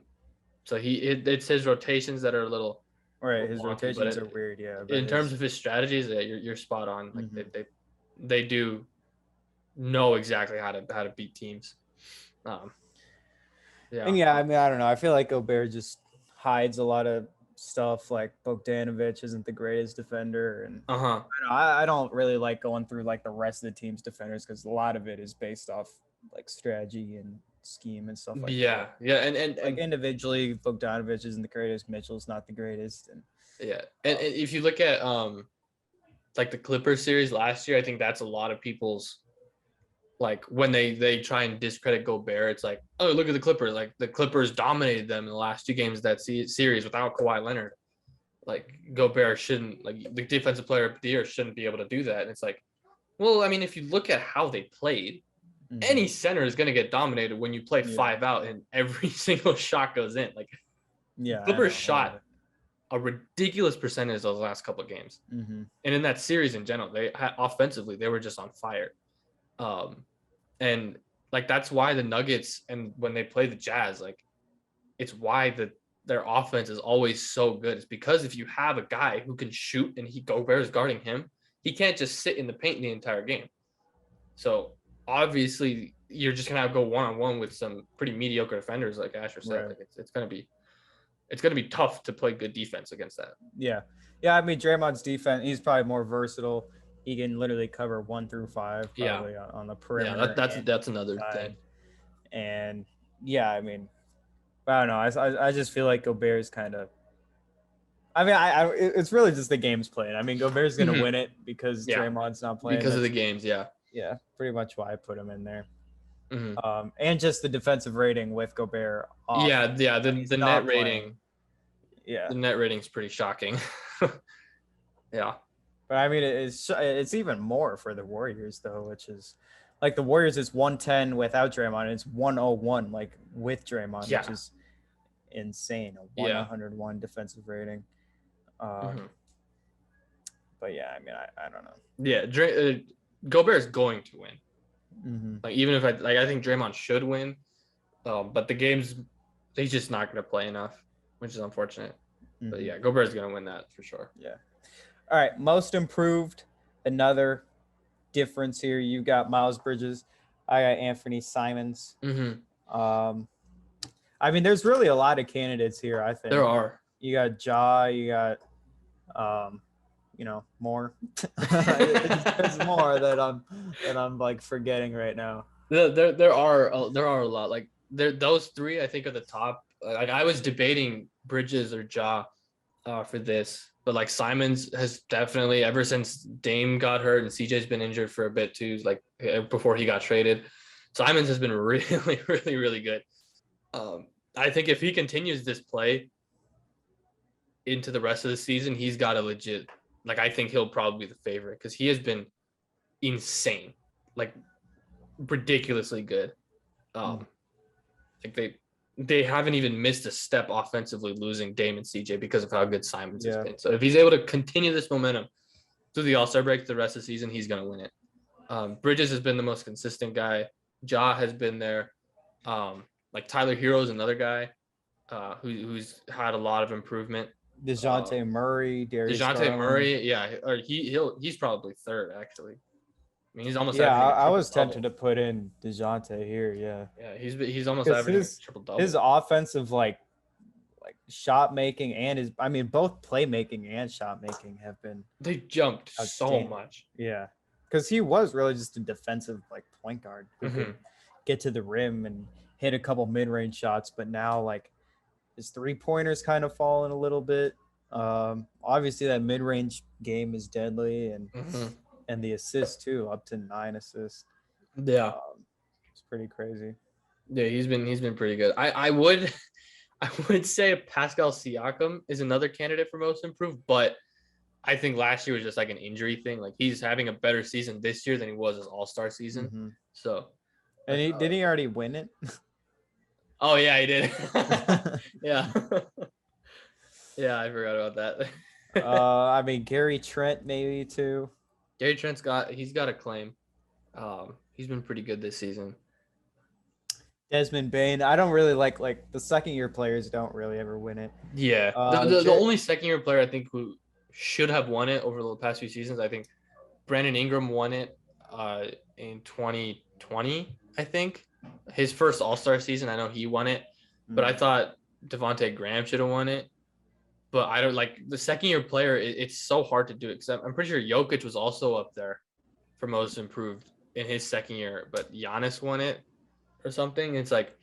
it's his rotations that are a little right. His rotations are weird. Yeah. In terms of his strategies, you're spot on. Like they do know exactly how to beat teams. And I mean, I don't know. I feel like Gobert just hides a lot of stuff. Like Bogdanovic isn't the greatest defender, and I don't really like going through like the rest of the team's defenders because a lot of it is based off like strategy and scheme and stuff like that. And like individually, Bogdanovic isn't the greatest. Mitchell's not the greatest, and and if you look at like the Clippers series last year, I think that's a lot of people's like when they try and discredit Gobert, it's like, oh, look at the Clippers. Like the Clippers dominated them in the last 2 games of that series without Kawhi Leonard. Like Gobert shouldn't, like the defensive player of the year shouldn't be able to do that. And it's like, well, I mean, if you look at how they played, any center is going to get dominated when you play 5 out and every single shot goes in. Like Clippers shot a ridiculous percentage those last couple of games. And in that series in general, they offensively, they were just on fire. And like that's why the Nuggets, and when they play the Jazz, like it's why their offense is always so good. It's because if you have a guy who can shoot and Gobert is guarding him, he can't just sit in the paint the entire game. So obviously you're just gonna have to go one-on-one with some pretty mediocre defenders, like Asher said. Like it's gonna be tough to play good defense against that. Yeah. I mean, Draymond's defense, he's probably more versatile. He can literally cover 1 through 5 probably on the perimeter. Yeah, that's another thing. And I mean, I don't know. I just feel like Gobert's kind of. I mean, it's really just the game's playing. I mean, Gobert's gonna win it because Draymond's not playing. Because of the games, yeah. Yeah, pretty much why I put him in there. And just the defensive rating with Gobert. The net rating. Yeah. The net rating's pretty shocking. Yeah. But I mean, it's even more for the Warriors though, which is like the Warriors is 110 without Draymond, and it's 101 like with Draymond, Yeah. which is insane. A Yeah. 101 defensive rating. But yeah, I mean, I don't know. Yeah, Gobert is going to win. Mm-hmm. Like even if I think Draymond should win, but the games he's just not going to play enough, which is unfortunate. Mm-hmm. But yeah, Gobert is going to win that for sure. Yeah. All right, most improved. Another difference here. You got Miles Bridges. I got Anthony Simons. Mm-hmm. I mean, there's really a lot of candidates here. I think There are. You got Ja. You got, more. There's more that I'm like forgetting right now. There are a lot. Like those three I think are the top. Like I was debating Bridges or Ja for this, but like Simons has definitely, ever since Dame got hurt and CJ's been injured for a bit too, like before he got traded, Simons has been really, really, really good. I think if he continues this play into the rest of the season, he's got a legit, like I think he'll probably be the favorite because he has been insane, like ridiculously good. Like they haven't even missed a step offensively, losing Dame and CJ because of how good Simons has been. So if he's able to continue this momentum through the All-Star break the rest of the season, he's going to win it. Bridges has been the most consistent guy. Ja has been there. Like Tyler Hero is another guy who's had a lot of improvement. DeJounte Murray, Darius DeJounte Garland. Murray, yeah, or he's probably third actually. I mean, he's almost. Yeah, I was tempted to put in DeJounte here. Yeah. Yeah, he's almost averaging triple double. His offensive like shot making and both playmaking and shot making have been. They jumped so much. Yeah, because he was really just a defensive like point guard who could get to the rim and hit a couple mid-range shots, but now like his three-pointers kind of fallen a little bit. Obviously that mid-range game is deadly, and the assists too, up to 9 assists. Yeah, it's pretty crazy. Yeah, he's been pretty good. I would say Pascal Siakam is another candidate for most improved, but I think last year was just like an injury thing. Like he's having a better season this year than he was his All-Star season. So, and did he already win it? Oh yeah, he did. Yeah. Yeah, I forgot about that. I mean, Gary Trent maybe too. Gary Trent's got a claim. He's been pretty good this season. Desmond Bane. I don't really like the second year players don't really ever win it. Yeah. The only second year player I think who should have won it over the past few seasons, I think Brandon Ingram won it in 2020, I think. His first All-Star season, I know he won it, but I thought Devontae Graham should have won it. But I don't like the second year player. It's so hard to do it. Except I'm pretty sure Jokic was also up there for most improved in his second year, but Giannis won it or something. It's like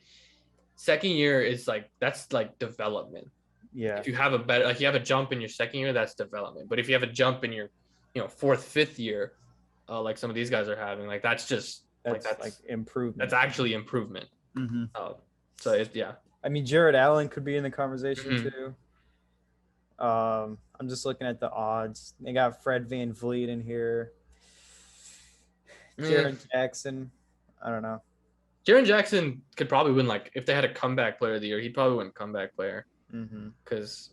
second year is like, that's like development. Yeah. If you have you have a jump in your second year, that's development. But if you have a jump in your, fourth, fifth year, like some of these guys are having, like that's improvement. That's actually improvement. So it's, yeah. I mean, Jared Allen could be in the conversation too. I'm just looking at the odds. They got Fred VanVleet in here. Jaren Jackson. I don't know. Jaren Jackson could probably win, like, if they had a comeback player of the year, he'd probably win comeback player. Because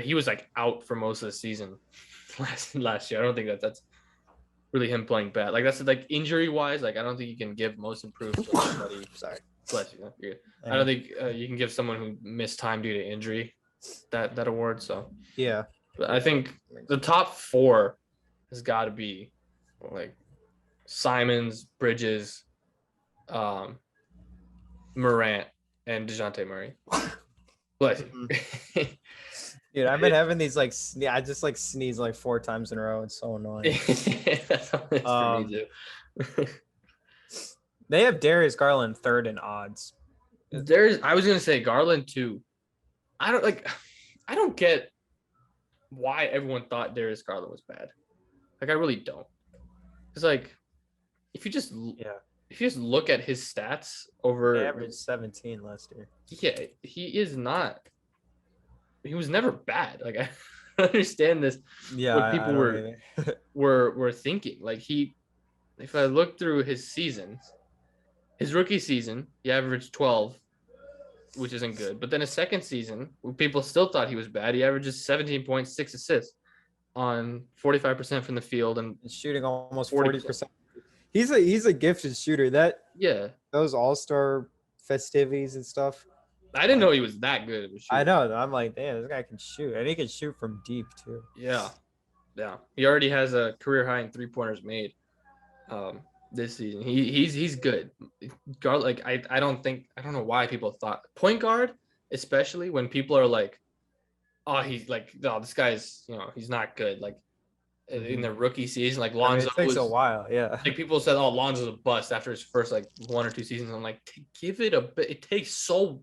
he was, like, out for most of the season last year. I don't think that's really him playing bad. Like, that's, like, injury-wise, like, I don't think you can give most improved to somebody. Sorry. Bless you. You're good. I don't think you can give someone who missed time due to injury that award. So, yeah. But I think the top four has got to be, like, Simons, Bridges, Morant, and DeJounte Murray. Bless you. Dude, I've been having these I just sneeze 4 times in a row. It's so annoying. That's how it is for me too. They have Darius Garland third in odds. I was gonna say Garland too. I don't get why everyone thought Darius Garland was bad. Like I really don't. It's like if you just look at his stats over, he averaged 17 last year. Yeah, he is not he was never bad. Like I don't understand this. Yeah, What I people don't were either. were thinking. Like if I look through his seasons, his rookie season, he averaged 12, which isn't good. But then his second season, when people still thought he was bad, he averages 17.6 assists on 45% from the field and Shooting almost 40%. 40%. He's a gifted shooter. Yeah. Those all-star festivities and stuff. I didn't know he was that good of a shooter. I know. I'm like, damn, this guy can shoot, and he can shoot from deep too. Yeah. Yeah. He already has a career high in 3-pointers made this season. He's good. Guard, like I don't know why people thought point guard, especially when people are like, oh, he's like, no, this guy's, he's not good. Like in the rookie season, like Lonzo it takes a while, yeah. Like people said, oh, Lonzo's a bust after his first like 1 or 2 seasons. I'm like, give it a bit. It takes so,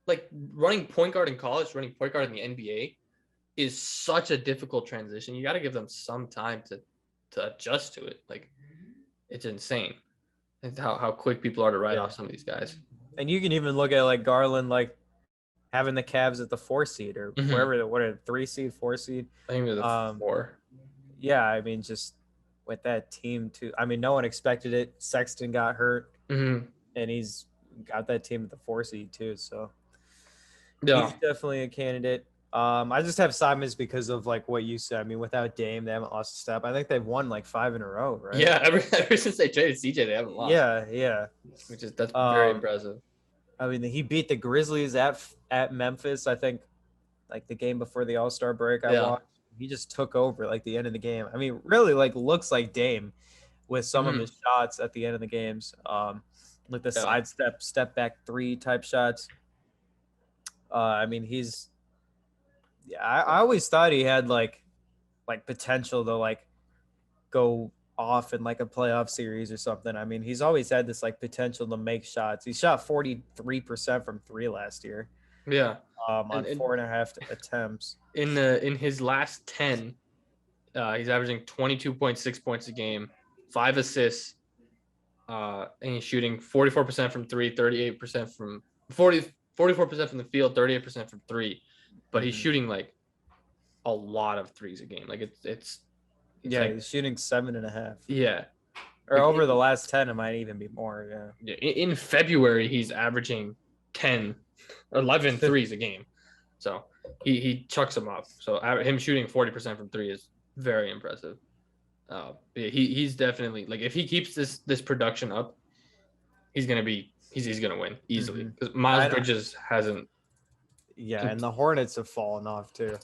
like running point guard in college, running point guard in the NBA is such a difficult transition. You got to give them some time to adjust to it. Like it's insane. And how quick people are to write off some of these guys. And you can even look at like Garland, like having the Cavs at the 4 seed or wherever, what a 3 seed, 4 seed. I think it was a 4. Yeah, I mean, just with that team too. I mean, no one expected it. Sexton got hurt, and he's got that team at the 4 seed too. So yeah, he's definitely a candidate. I just have Simons because of like what you said. I mean, without Dame, they haven't lost a step. I think they've won like 5 in a row, right? Yeah, ever since they traded CJ, they haven't lost. Yeah. That's very impressive. I mean, he beat the Grizzlies at Memphis. I think, like the game before the All-Star break. I watched. He just took over like the end of the game. I mean, really like looks like Dame with some of his shots at the end of the games. Like the sidestep, step back 3 type shots. I mean, I always thought he had like potential to like go off in like a playoff series or something. I mean, he's always had this like potential to make shots. He shot 43% from 3 last year. Yeah. On 4.5 attempts. In his last 10, he's averaging 22.6 points a game, 5 assists, and he's shooting 44% from 3, 38% from 44% from the field, 38% from 3. But he's shooting like a lot of threes a game. Like it's like, he's shooting 7.5. Yeah. Or like over the last 10, it might even be more. Yeah. In February, he's averaging 11 threes a game. So he chucks them up. So him shooting 40% from 3 is very impressive. He's definitely like, if he keeps this production up, he's gonna win easily because Miles Bridges hasn't. Yeah, and the Hornets have fallen off too.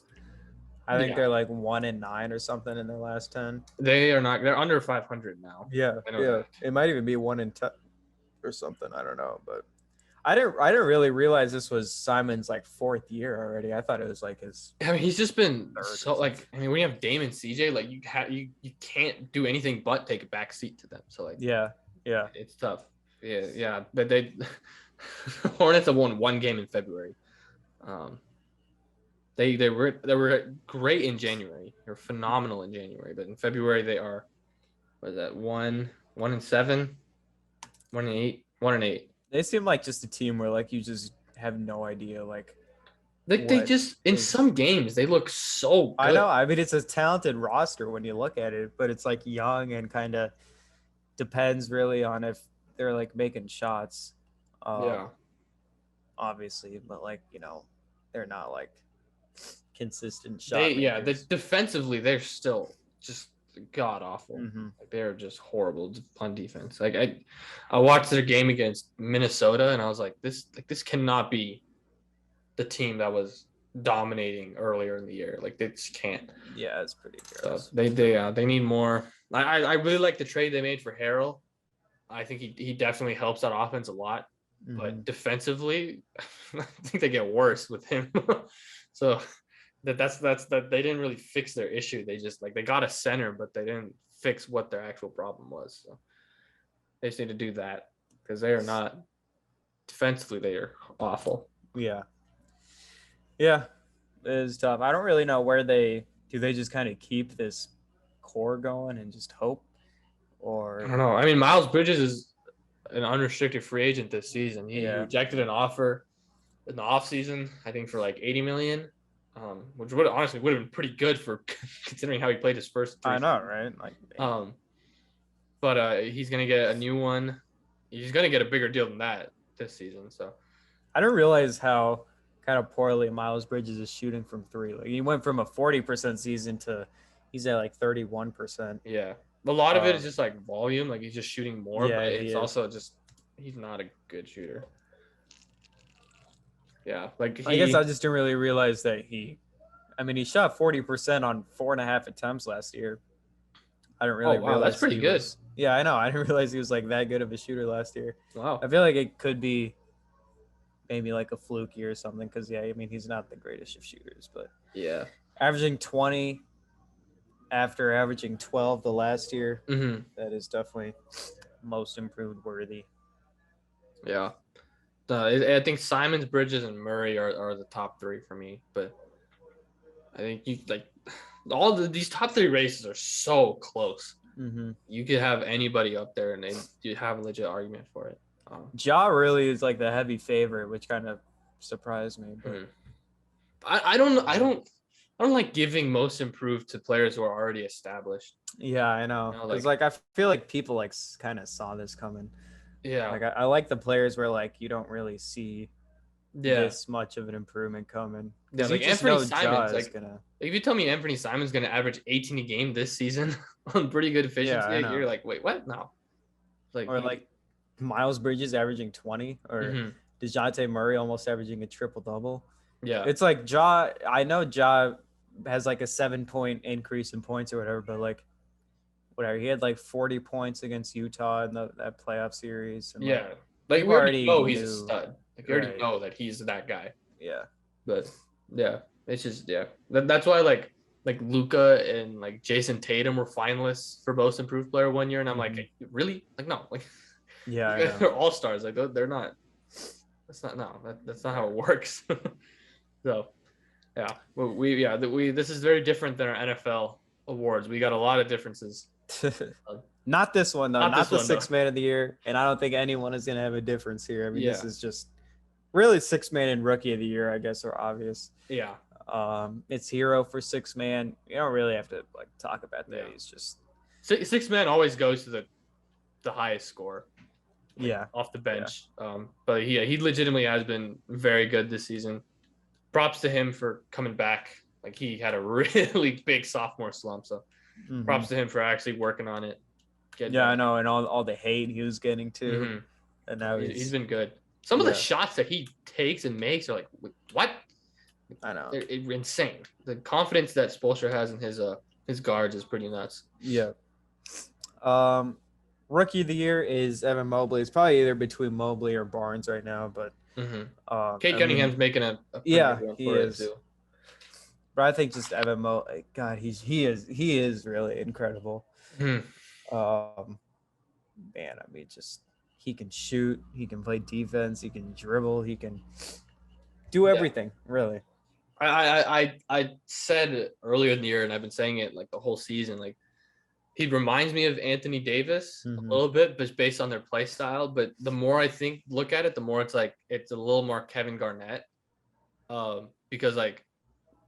I think they're like 1-9 or something in their last 10. They are not. They're under 500 now. Yeah. It might even be 1-10 or something. I don't know, but I didn't really realize this was Simon's like 4th year already. I thought it was like his. I mean, he's just been so like. I mean, when you have Dame and CJ, like you can't do anything but take a back seat to them. So like. Yeah. It's tough. Yeah. But they Hornets have won 1 game in February. They were great in January. They were phenomenal in January, but in February they are. What is that? 1-7, 1-8, 1-8. They seem like just a team where like you just have no idea like. They just in some games they look so good. I know. I mean, it's a talented roster when you look at it, but it's like young and kind of depends really on if they're like making shots. Obviously, but like they're not like consistent shot. Defensively they're still just god awful. Like, they're just horrible on defense. Like I watched their game against Minnesota and I was like, this cannot be the team that was dominating earlier in the year. Like they just can't. Yeah, it's pretty gross. So they need more. I really like the trade they made for Harrell. I think he definitely helps that offense a lot. But defensively, I think they get worse with him. So that's that they didn't really fix their issue. They just they got a center, but they didn't fix what their actual problem was. So they just need to do that because they are not defensively. They are awful. Yeah, it is tough. I don't really know where they just kind of keep this core going and just hope, or I don't know. I mean, Miles Bridges is an unrestricted free agent this season. He rejected an offer in the offseason, I think for like $80 million. which would have been pretty good for considering how he played his first 3 I know, seasons. right? But he's gonna get a new one. He's gonna get a bigger deal than that this season. So I didn't realize how kind of poorly Miles Bridges is shooting from three. Like he went from a 40% season to he's at like 31%. yeah, a lot of it is just like volume. Like he's just shooting more, Yeah, but it's also just he's not a good shooter. Yeah, like I guess I just didn't really realize that he shot 40% on 4.5 attempts last year. I didn't really realize that's pretty good. Yeah, I know. I didn't realize he was like that good of a shooter last year. Wow. I feel like it could be maybe like a fluke year or something because, he's not the greatest of shooters. But yeah, averaging 20 after averaging 12 the last year, that is definitely most improved worthy. Yeah. I think Simons, Bridges, and Murray are the top 3 for me. But I think these top 3 races are so close. You could have anybody up there, and you have a legit argument for it. Ja really is like the heavy favorite, which kind of surprised me. But I don't like giving most improved to players who are already established. Yeah, I know. Because I feel like people like kind of saw this coming. Yeah. Like I like the players where like you don't really see this much of an improvement coming. Yeah, like Anthony Simons, if you tell me Anthony Simons going to average 18 a game this season on pretty good efficiency, you're like, wait, what? No. Like Miles Bridges averaging 20, or DeJounte Murray almost averaging a triple-double. Yeah. It's like Ja, I know Ja has like a 7-point increase in points or whatever, but like whatever, he had like 40 points against Utah in that playoff series. And we already know he's a stud. Like, we already know that he's that guy. Yeah. But yeah, it's just that's why like Luka and like Jason Tatum were finalists for most improved player one year, and I'm like, really? Like, no, like, they're all stars. Like, they're not. That's not how it works. So, yeah, this is very different than our NFL awards. We got a lot of differences. Not this one though. Not the sixth man of the year, and I don't think anyone is gonna have a difference here. I mean, this is just really sixth man and rookie of the year, I guess, are obvious. Yeah. It's hero for sixth man. You don't really have to like talk about that. He's just sixth man always goes to the highest score. Off the bench. But he legitimately has been very good this season. Props to him for coming back. Like, he had a really big sophomore slump, so props to him for actually working on it. I know, and all the hate he was getting too. And now he's been good. Some of the shots that he takes and makes are like, what? I know. They're insane. The confidence that Spoelstra has in his guards is pretty nuts. Yeah. Rookie of the year is Evan Mobley. It's probably either between Mobley or Barnes right now, but Kate Cunningham's making a he is. Too. But I think just Evan Mobley, God, he is really incredible. Man, I mean, just he can shoot, he can play defense, he can dribble, he can do everything, really. I said earlier in the year, and I've been saying it like the whole season, like, he reminds me of Anthony Davis a little bit, but based on their play style. But the more I look at it, the more it's like it's a little more Kevin Garnett, because like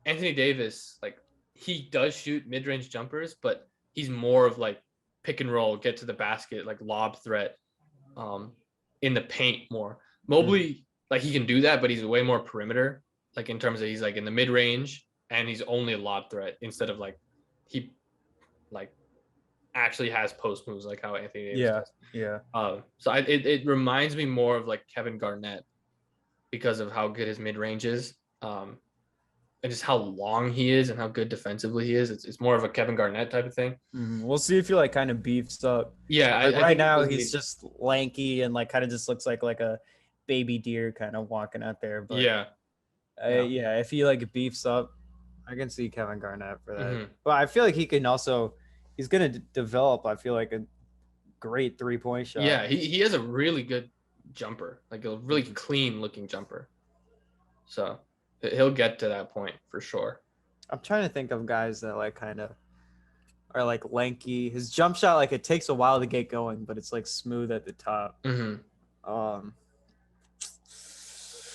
Anthony Davis, like, he does shoot mid-range jumpers, but he's more of like pick and roll, get to the basket, like lob threat, in the paint more. Mobley, like, he can do that, but he's way more perimeter, like in terms of he's like in the mid-range and he's only a lob threat instead of like he like actually has post moves like how Anthony Davis does. So it reminds me more of like Kevin Garnett because of how good his mid-range is, and just how long he is and how good defensively he is. It's more of a Kevin Garnett type of thing. We'll see if he like kind of beefs up. Like, right now he's just lanky and like kind of just looks like a baby deer kind of walking out there. But if he like beefs up, I can see Kevin Garnett for that. But I feel like he can also. He's going to develop, I feel like, a great three-point shot. Yeah, he has a really good jumper, like a really clean-looking jumper. So he'll get to that point for sure. I'm trying to think of guys that like kind of are like lanky. His jump shot, like, it takes a while to get going, but it's like smooth at the top.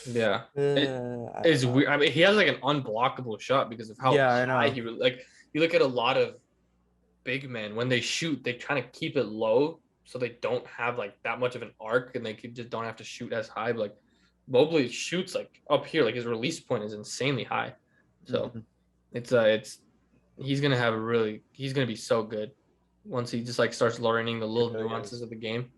Yeah. It I don't is know. weird. I mean, he has like an unblockable shot because of how Yeah, I high know. he like. You look at a lot of big men when they shoot, they try to keep it low so they don't have like that much of an arc and they just don't have to shoot as high. But like Mobley shoots like up here, like his release point is insanely high. So Mhm. it's he's gonna have a really he's gonna be so good once he just like starts learning the It little really nuances is. of the game.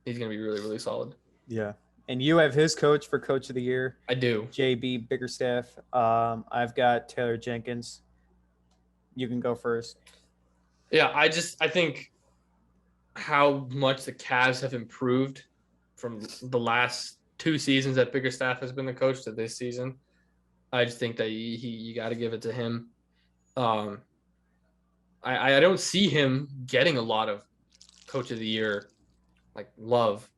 He's gonna be really really solid. Yeah. And you have his coach for coach of the year, I do. JB Bickerstaff. I've got Taylor Jenkins. You can go first. Yeah, I think how much the Cavs have improved from the last two seasons that Biggerstaff has been the coach to this season. I just think that you got to give it to him. Um, I don't see him getting a lot of coach of the year like love,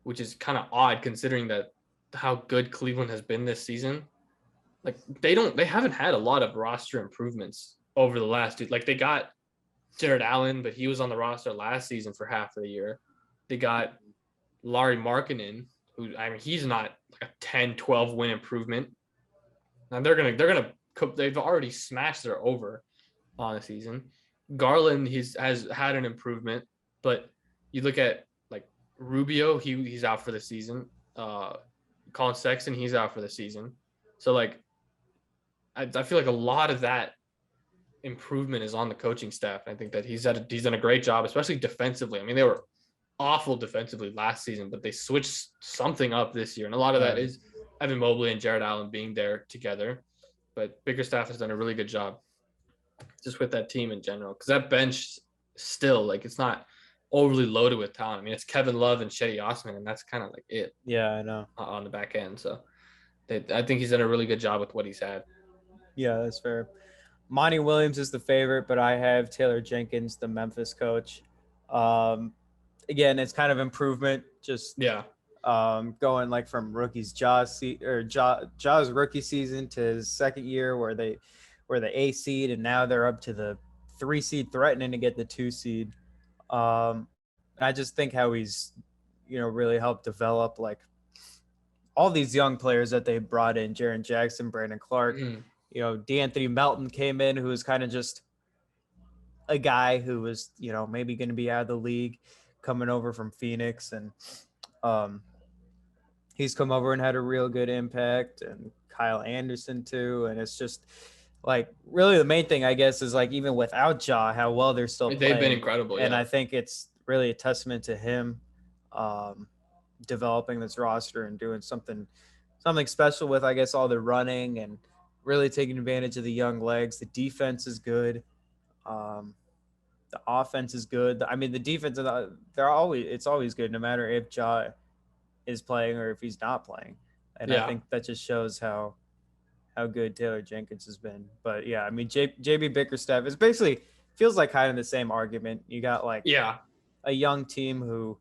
which is kind of odd considering that how good Cleveland has been this season. Like they haven't had a lot of roster improvements over the last like they got Jared Allen, but he was on the roster last season for half of the year. They got Larry Markkinen, who I mean he's not like a 10, 12 win improvement. Now they've already smashed their over on the season. Garland has had an improvement, but you look at like Rubio, he's out for the season. Colin Sexton, he's out for the season. So like I feel like a lot of that improvement is on the coaching staff. I think that he's done a great job, especially defensively. I mean, they were awful defensively last season, but they switched something up this year, and a lot of that Right. is Evan Mobley and Jared Allen being there together. But Bickerstaff has done a really good job just with that team in general because that bench still like it's not overly loaded with talent. I mean, it's Kevin Love and Shetty Osman, and that's kind of like it Yeah, I know. on the back end. So I think he's done a really good job with what he's had. Yeah, that's fair. Monty Williams is the favorite, but I have Taylor Jenkins, the Memphis coach. Um, Again, it's kind of improvement, just Yeah, going like from Jaws rookie season to his second year where they were the A seed and now they're up to the 3 seed threatening to get the 2 seed. I just think how he's really helped develop like all these young players that they brought in, Jaren Jackson, Brandon Clark, mm-hmm. D'Anthony Melton came in, who was kind of just a guy who was, maybe going to be out of the league coming over from Phoenix. And he's come over and had a real good impact, and Kyle Anderson too. And it's just like really the main thing, I guess, is like even without Ja, how well they're still They've been playing. incredible. And Yeah, I think it's really a testament to him um, developing this roster and doing something special with, I guess, all the running and really taking advantage of the young legs. The defense is good. Um, the offense is good. I mean, the defense, it's always good, no matter if Ja is playing or if he's not playing. And I yeah, think that just shows how good Taylor Jenkins has been. But yeah, I mean, JB Bickerstaff is basically feels like kind of the same argument. You got like yeah. a young team who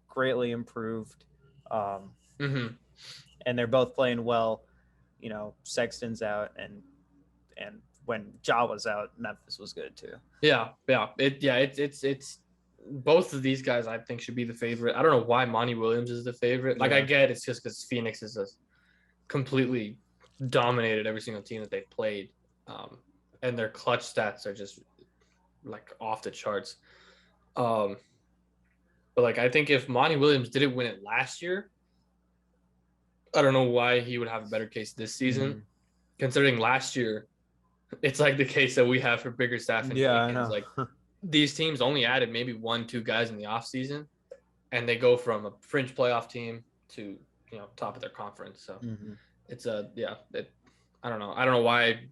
greatly improved, Mm-hmm. and they're both playing well. Sexton's out, and when Ja was out, Memphis was good too. Yeah, yeah. It's both of these guys I think should be the favorite. I don't know why Monty Williams is the favorite. Like I Yeah. get it's just because Phoenix is just completely dominated every single team that they've played. And their clutch stats are just like off the charts. Um, but like I think if Monty Williams didn't win it last year, I don't know why he would have a better case this season. Mhm. Considering last year, it's like the case that we have for Biggerstaff and Yeah, I Jenkins. know. Like these teams only added maybe 1-2 guys in the offseason, and they go from a fringe playoff team to top of their conference. So Mhm. it's I don't know. I don't know why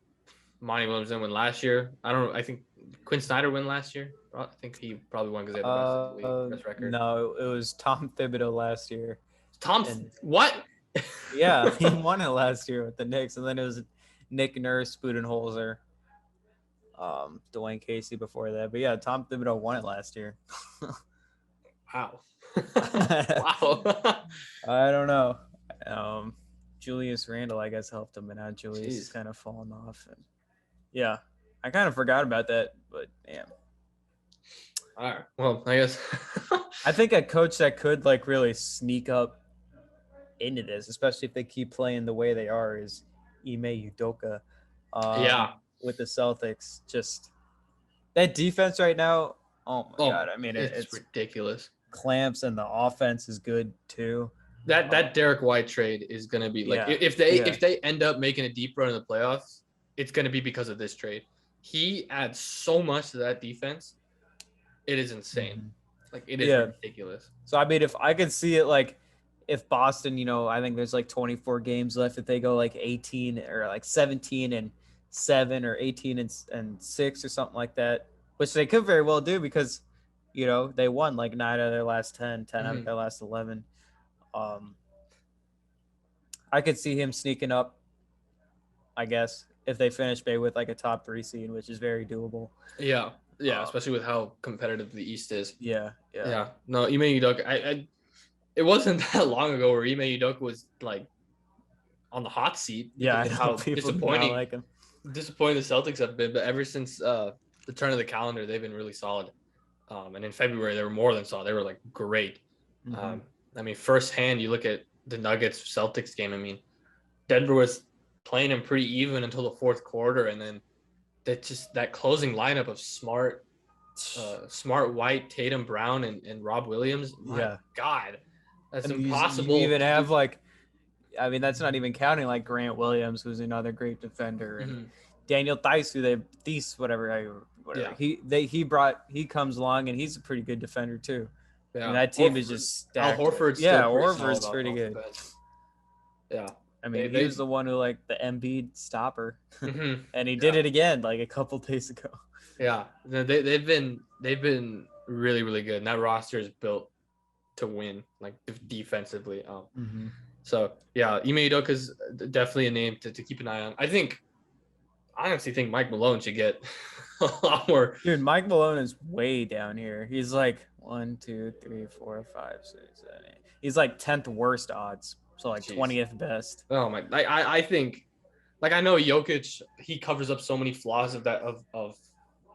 Monty Williams didn't win last year. I think Quinn Snyder won last year. I think he probably won because they had the best of the league, best record. No, it was Tom Thibodeau last year. Tom, And what? yeah, he won it last year with the Knicks, and then it was Nick Nurse, Budenholzer, Dwayne Casey before that. But yeah, Tom Thibodeau won it last year. Wow. I Wow. don't know. Julius Randle, I guess, helped him, and now Julius is Jeez. kind of fallen off. And yeah, I kind of forgot about that, but damn. All right. Well, I guess. I think a coach that could like really sneak up into this, especially if they keep playing the way they are, is Ime Udoka Yeah. with the Celtics. Just that defense right now, oh my God. I mean, it's it's ridiculous. clamps, and the offense is good too. That Derek White trade is gonna be like, Yeah, if they end up making a deep run in the playoffs, it's gonna be because of this trade. He adds so much to that defense. It is insane. Mhm. Like, it is ridiculous. So I mean, if I could see it, like if Boston, I think there's like 24 games left. If they go like 18 or like 17-7 or 18-6 or something like that, which they could very well do because, they won like 9 out of their last 10 out of their last 11. I could see him sneaking up, I guess, if they finish maybe with like a top 3 seed, which is very doable. Yeah, especially with how competitive the East is. Yeah. No, Ime Udoka, it wasn't that long ago where Ime Udoka was like on the hot seat. Yeah, how disappointing him. Disappointing the Celtics have been, but ever since the turn of the calendar, they've been really solid. And in February, they were more than solid. They were like great. Mm-hmm. I mean, firsthand, you look at the Nuggets Celtics game. I mean, Denver was playing them pretty even until the fourth quarter, and then that closing lineup of Smart, White, Tatum, Brown, and Rob Williams. My God, that's impossible. You even have that's not even counting like Grant Williams, who's another great defender, and Daniel Theis, whatever. Yeah. He comes along and he's a pretty good defender too. Yeah. I mean, that team is just stacked. Al Horford's Horford's pretty good. Yeah. I mean, he was the one who like the Embiid stopper, and he did it again like a couple days ago. Yeah, they've been really, really good, and that roster is built to win, like defensively. So yeah, Ime Udoka's definitely a name to keep an eye on. I honestly think Mike Malone should get a lot more. Dude, Mike Malone is way down here. He's like 1, 2, 3, 4, 5, 6, 7, 8. He's like 10th worst odds. So like 20th best. Oh my! I think, like, I know Jokic, he covers up so many flaws of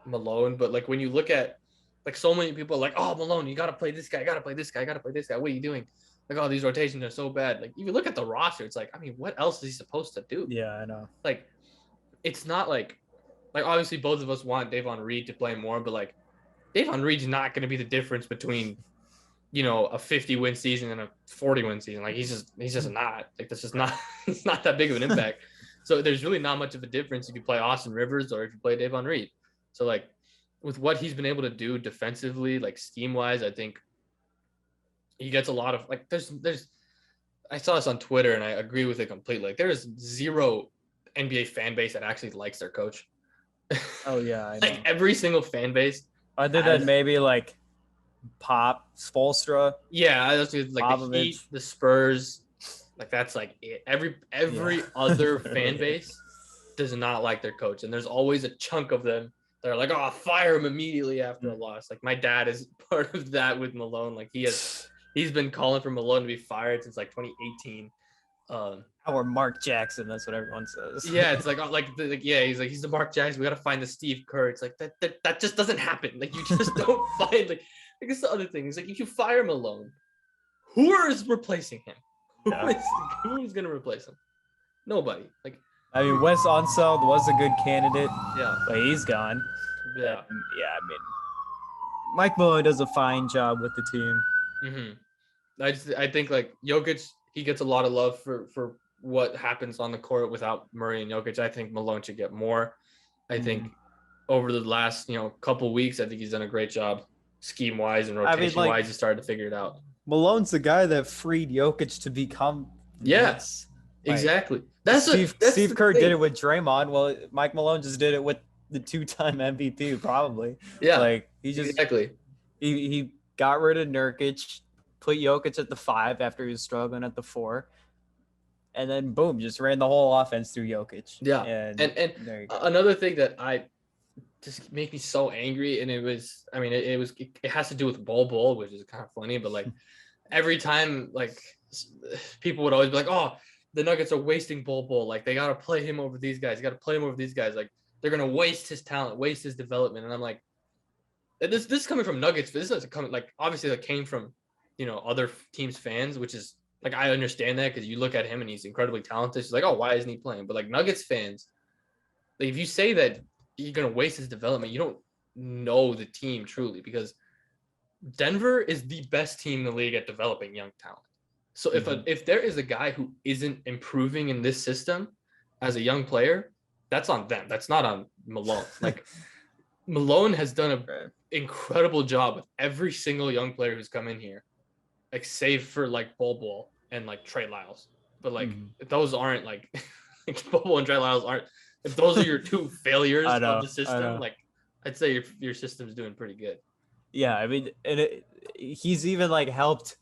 Malone, but like when you look at, like, so many people are like, oh, Malone, you gotta play this guy, gotta play this guy, gotta play this guy. What are you doing? Like, all these rotations are so bad. Like, if you look at the roster, it's like, I mean, what else is he supposed to do? Yeah, I know. Like, it's not like obviously both of us want Davon Reed to play more, but like Davon Reed's not going to be the difference between, a 50-win season and a 40-win season. Like, he's just not. Like, that's just not. It's not that big of an impact. So there's really not much of a difference if you play Austin Rivers or if you play Davon Reed. So like, with what he's been able to do defensively, like scheme wise, I think he gets a lot of, like, there's. I saw this on Twitter and I agree with it completely. Like, there is zero NBA fan base that actually likes their coach. Oh yeah, I know. Like, every single fan base, other than maybe like Pop, Spoelstra. Yeah, that's like Popovich. The Heat, the Spurs. Like, that's like it. Every other fan base does not like their coach, and there's always a chunk of them that are like, "Oh, fire him immediately after a loss." Like, my dad is part of that with Malone. Like, he's been calling for Malone to be fired since like 2018. Or Mark Jackson, that's what everyone says. Yeah, it's like he's the Mark Jackson. We gotta find the Steve Kerr. It's like that just doesn't happen. Like, you just don't find like it's the other thing. It's like, if you fire Malone, who is replacing him? Who is gonna replace him? Nobody. Like, I mean, Wes Unseld was a good candidate. Yeah, but he's gone. Yeah, I mean, Mike Malone does a fine job with the team. I think like Jokic, he gets a lot of love for what happens on the court without Murray and Jokic. I think Malone should get more. I think over the last couple weeks, I think he's done a great job scheme wise and rotation wise. He started to figure it out. Malone's the guy that freed Jokic to become. Yes, exactly. Steve Kerr did it with Draymond. Well, Mike Malone just did it with the 2-time MVP, probably. Yeah, like he got rid of Nurkic, put Jokic at the 5 after he was struggling at the 4, and then boom, just ran the whole offense through Jokic. Yeah, and another thing that I just make me so angry, and it has to do with Bol, which is kind of funny, but like every time, like, people would always be like, oh, the Nuggets are wasting Bol, like they got to play him over these guys, like they're gonna waste his talent, waste his development. And I'm like, this is coming from Nuggets, but this is coming, like, obviously that came from other teams' fans, which is like I understand that because you look at him and he's incredibly talented. It's like, oh, why isn't he playing? But like Nuggets fans, like, if you say that you're gonna waste his development, you don't know the team truly, because Denver is the best team in the league at developing young talent. So if there is a guy who isn't improving in this system as a young player, that's on them. That's not on Malone. Like Malone has done an incredible job with every single young player who's come in here, like save for like Bol and like Trey Lyles. But like those aren't like Bol and Trey Lyles aren't. If those are your two failures of the system, like I'd say your system's doing pretty good. Yeah, I mean, and he's even like helped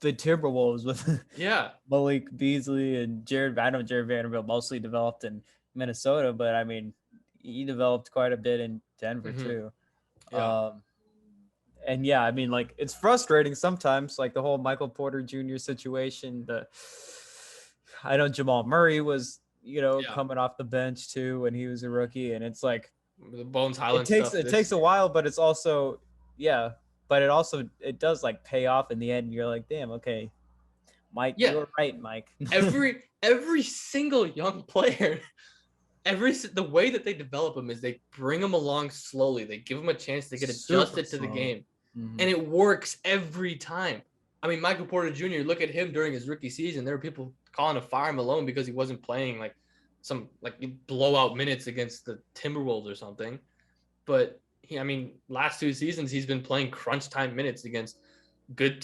the Timberwolves with Malik Beasley and Jared. I know Jared Vanderbilt mostly developed in Minnesota, but I mean, he developed quite a bit in Denver too. Yeah. And yeah, I mean, like it's frustrating sometimes, like the whole Michael Porter Jr. situation. I know Jamal Murray was, coming off the bench too when he was a rookie, and it's like the Bones Highland it takes a while, but it's also but it does like pay off in the end. You're like, damn, okay, Mike, you're right, Mike. every single young player, the way that they develop them is they bring them along slowly. They give them a chance to get adjusted to the game, and it works every time. I mean, Michael Porter Jr., look at him during his rookie season. There were people calling to fire him alone because he wasn't playing like some like blowout minutes against the Timberwolves or something. But last 2 seasons he's been playing crunch time minutes against good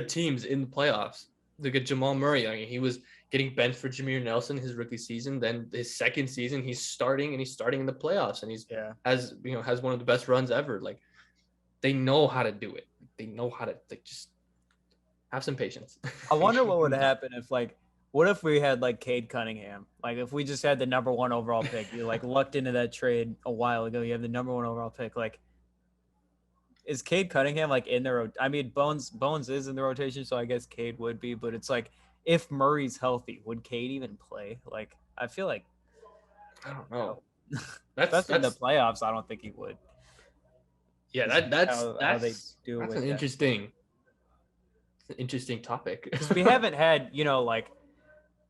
teams in the playoffs. Look at Jamal Murray. I mean, he was getting benched for Jameer Nelson his rookie season. Then his second season he's starting in the playoffs, and he's has one of the best runs ever. Like, they know how to do it. They know how to just have some patience. I wonder what would happen what if we had like Cade Cunningham? Like if we just had the number 1 overall pick, you like lucked into that trade a while ago. You have the number 1 overall pick. Like, is Cade Cunningham like in the I mean, Bones is in the rotation, so I guess Cade would be. But it's like, if Murray's healthy, would Cade even play? Like, I feel like I don't know. That's in the playoffs. I don't think he would. Yeah, that's how they do that's with an interesting topic. Because we haven't had like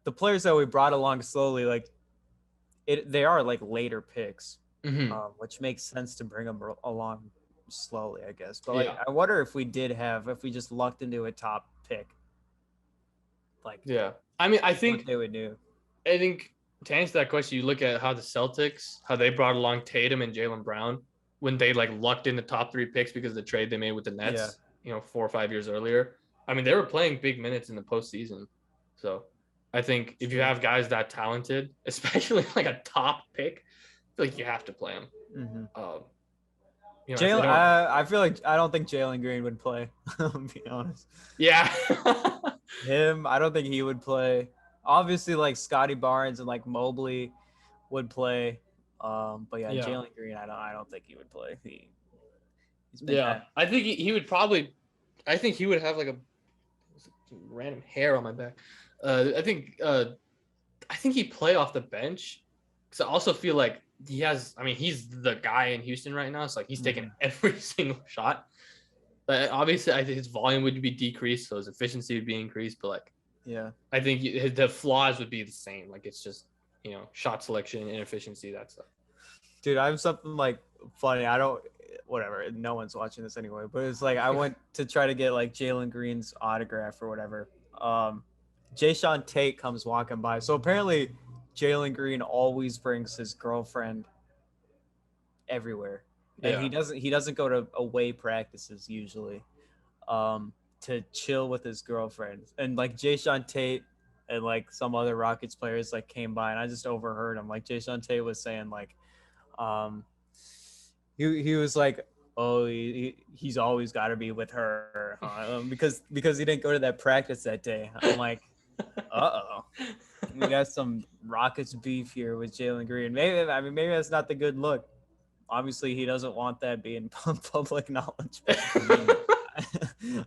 the players that we brought along slowly, like they are like later picks, which makes sense to bring them along slowly, I guess. But like, I wonder if we just lucked into a top pick. Like, I mean, I think what they would do. I think to answer that question, you look at how the Celtics, how they brought along Tatum and Jaylen Brown when they like lucked in the top 3 picks because of the trade they made with the Nets, 4 or 5 years earlier. I mean, they were playing big minutes in the postseason. So I think if you have guys that talented, especially like a top pick, I feel like you have to play them. Jalen, I feel like I don't think Jalen Green would play. I'll be honest. Yeah. Him, I don't think he would play. Obviously, like Scotty Barnes and like Mobley would play. But Jalen Green, I don't think he would play. I think he would probably. I think he would have like a random hair on my back. I think he'd play off the bench, because I also feel like he's the guy in Houston right now. So like he's taking every single shot. But obviously, I think his volume would be decreased, so his efficiency would be increased. But like, I think the flaws would be the same. Like, it's just shot selection, inefficiency, that stuff. Dude, I have something like funny. Whatever. No one's watching this anyway. But it's like I went to try to get like Jalen Green's autograph or whatever. Jayshawn Tate comes walking by. So apparently Jalen Green always brings his girlfriend everywhere. And he doesn't go to away practices usually to chill with his girlfriend. And like Jayshawn Tate and like some other Rockets players like came by, and I just overheard him. Like Jayshawn Tate was saying like he was like, oh, he's always got to be with her because he didn't go to that practice that day. I'm like, we got some Rockets beef here with Jalen Green. Maybe that's not the good look. Obviously, he doesn't want that being public knowledge.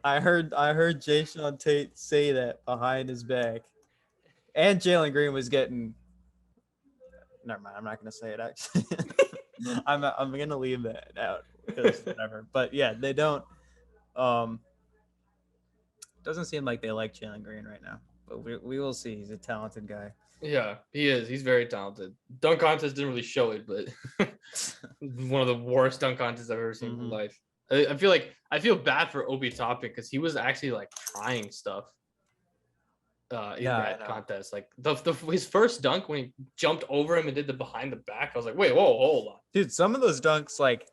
I heard Jayshawn Tate say that behind his back, and Jalen Green was getting. Never mind. I'm not going to say it. Actually, I'm going to leave that out because whatever. But yeah, they don't. Doesn't seem like they like Jalen Green right now, but we will see. He's a talented guy. Yeah, he is. He's very talented. Dunk contest didn't really show it, but one of the worst dunk contests I've ever seen in my life. I feel bad for Obi Toppin because he was actually like trying stuff in that contest. Like his first dunk when he jumped over him and did the behind the back, I was like, wait, whoa, hold on. Dude, some of those dunks, like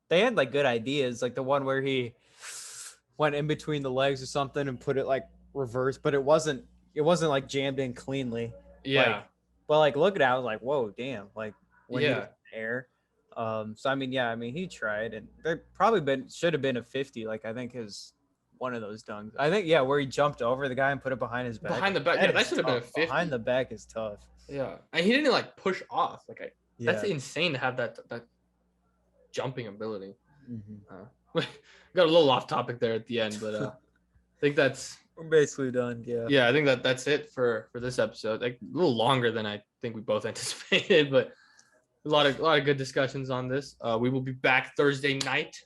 they had like good ideas, like the one where he went in between the legs or something and put it like reverse, but it wasn't like jammed in cleanly. Yeah. But like look at it, I was like, whoa, damn. Like when he was in the air. So I mean, he tried, and there probably should have been a 50. Like I think one of those dunks. I think where he jumped over the guy and put it behind his back. Behind the back, that should have been a 50. Behind the back is tough. Yeah, and he didn't like push off. Like that's insane to have that jumping ability. Got a little off topic there at the end, but I think we're basically done. Yeah, I think that's it for this episode. Like a little longer than I think we both anticipated, but a lot of good discussions on this. We will be back Thursday night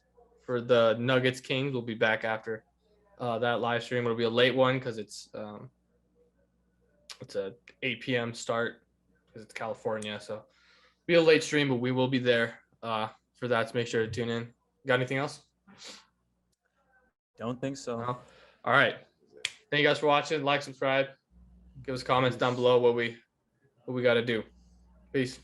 for the Nuggets Kings. We'll be back after that live stream. It'll be a late one because it's a 8 p.m. start because it's California, so it'll be a late stream, but we will be there for that. So make sure to tune in. Got anything else? Don't think so. No? All right. Thank you guys for watching. Like, subscribe, give us comments down below what we got to do. Peace.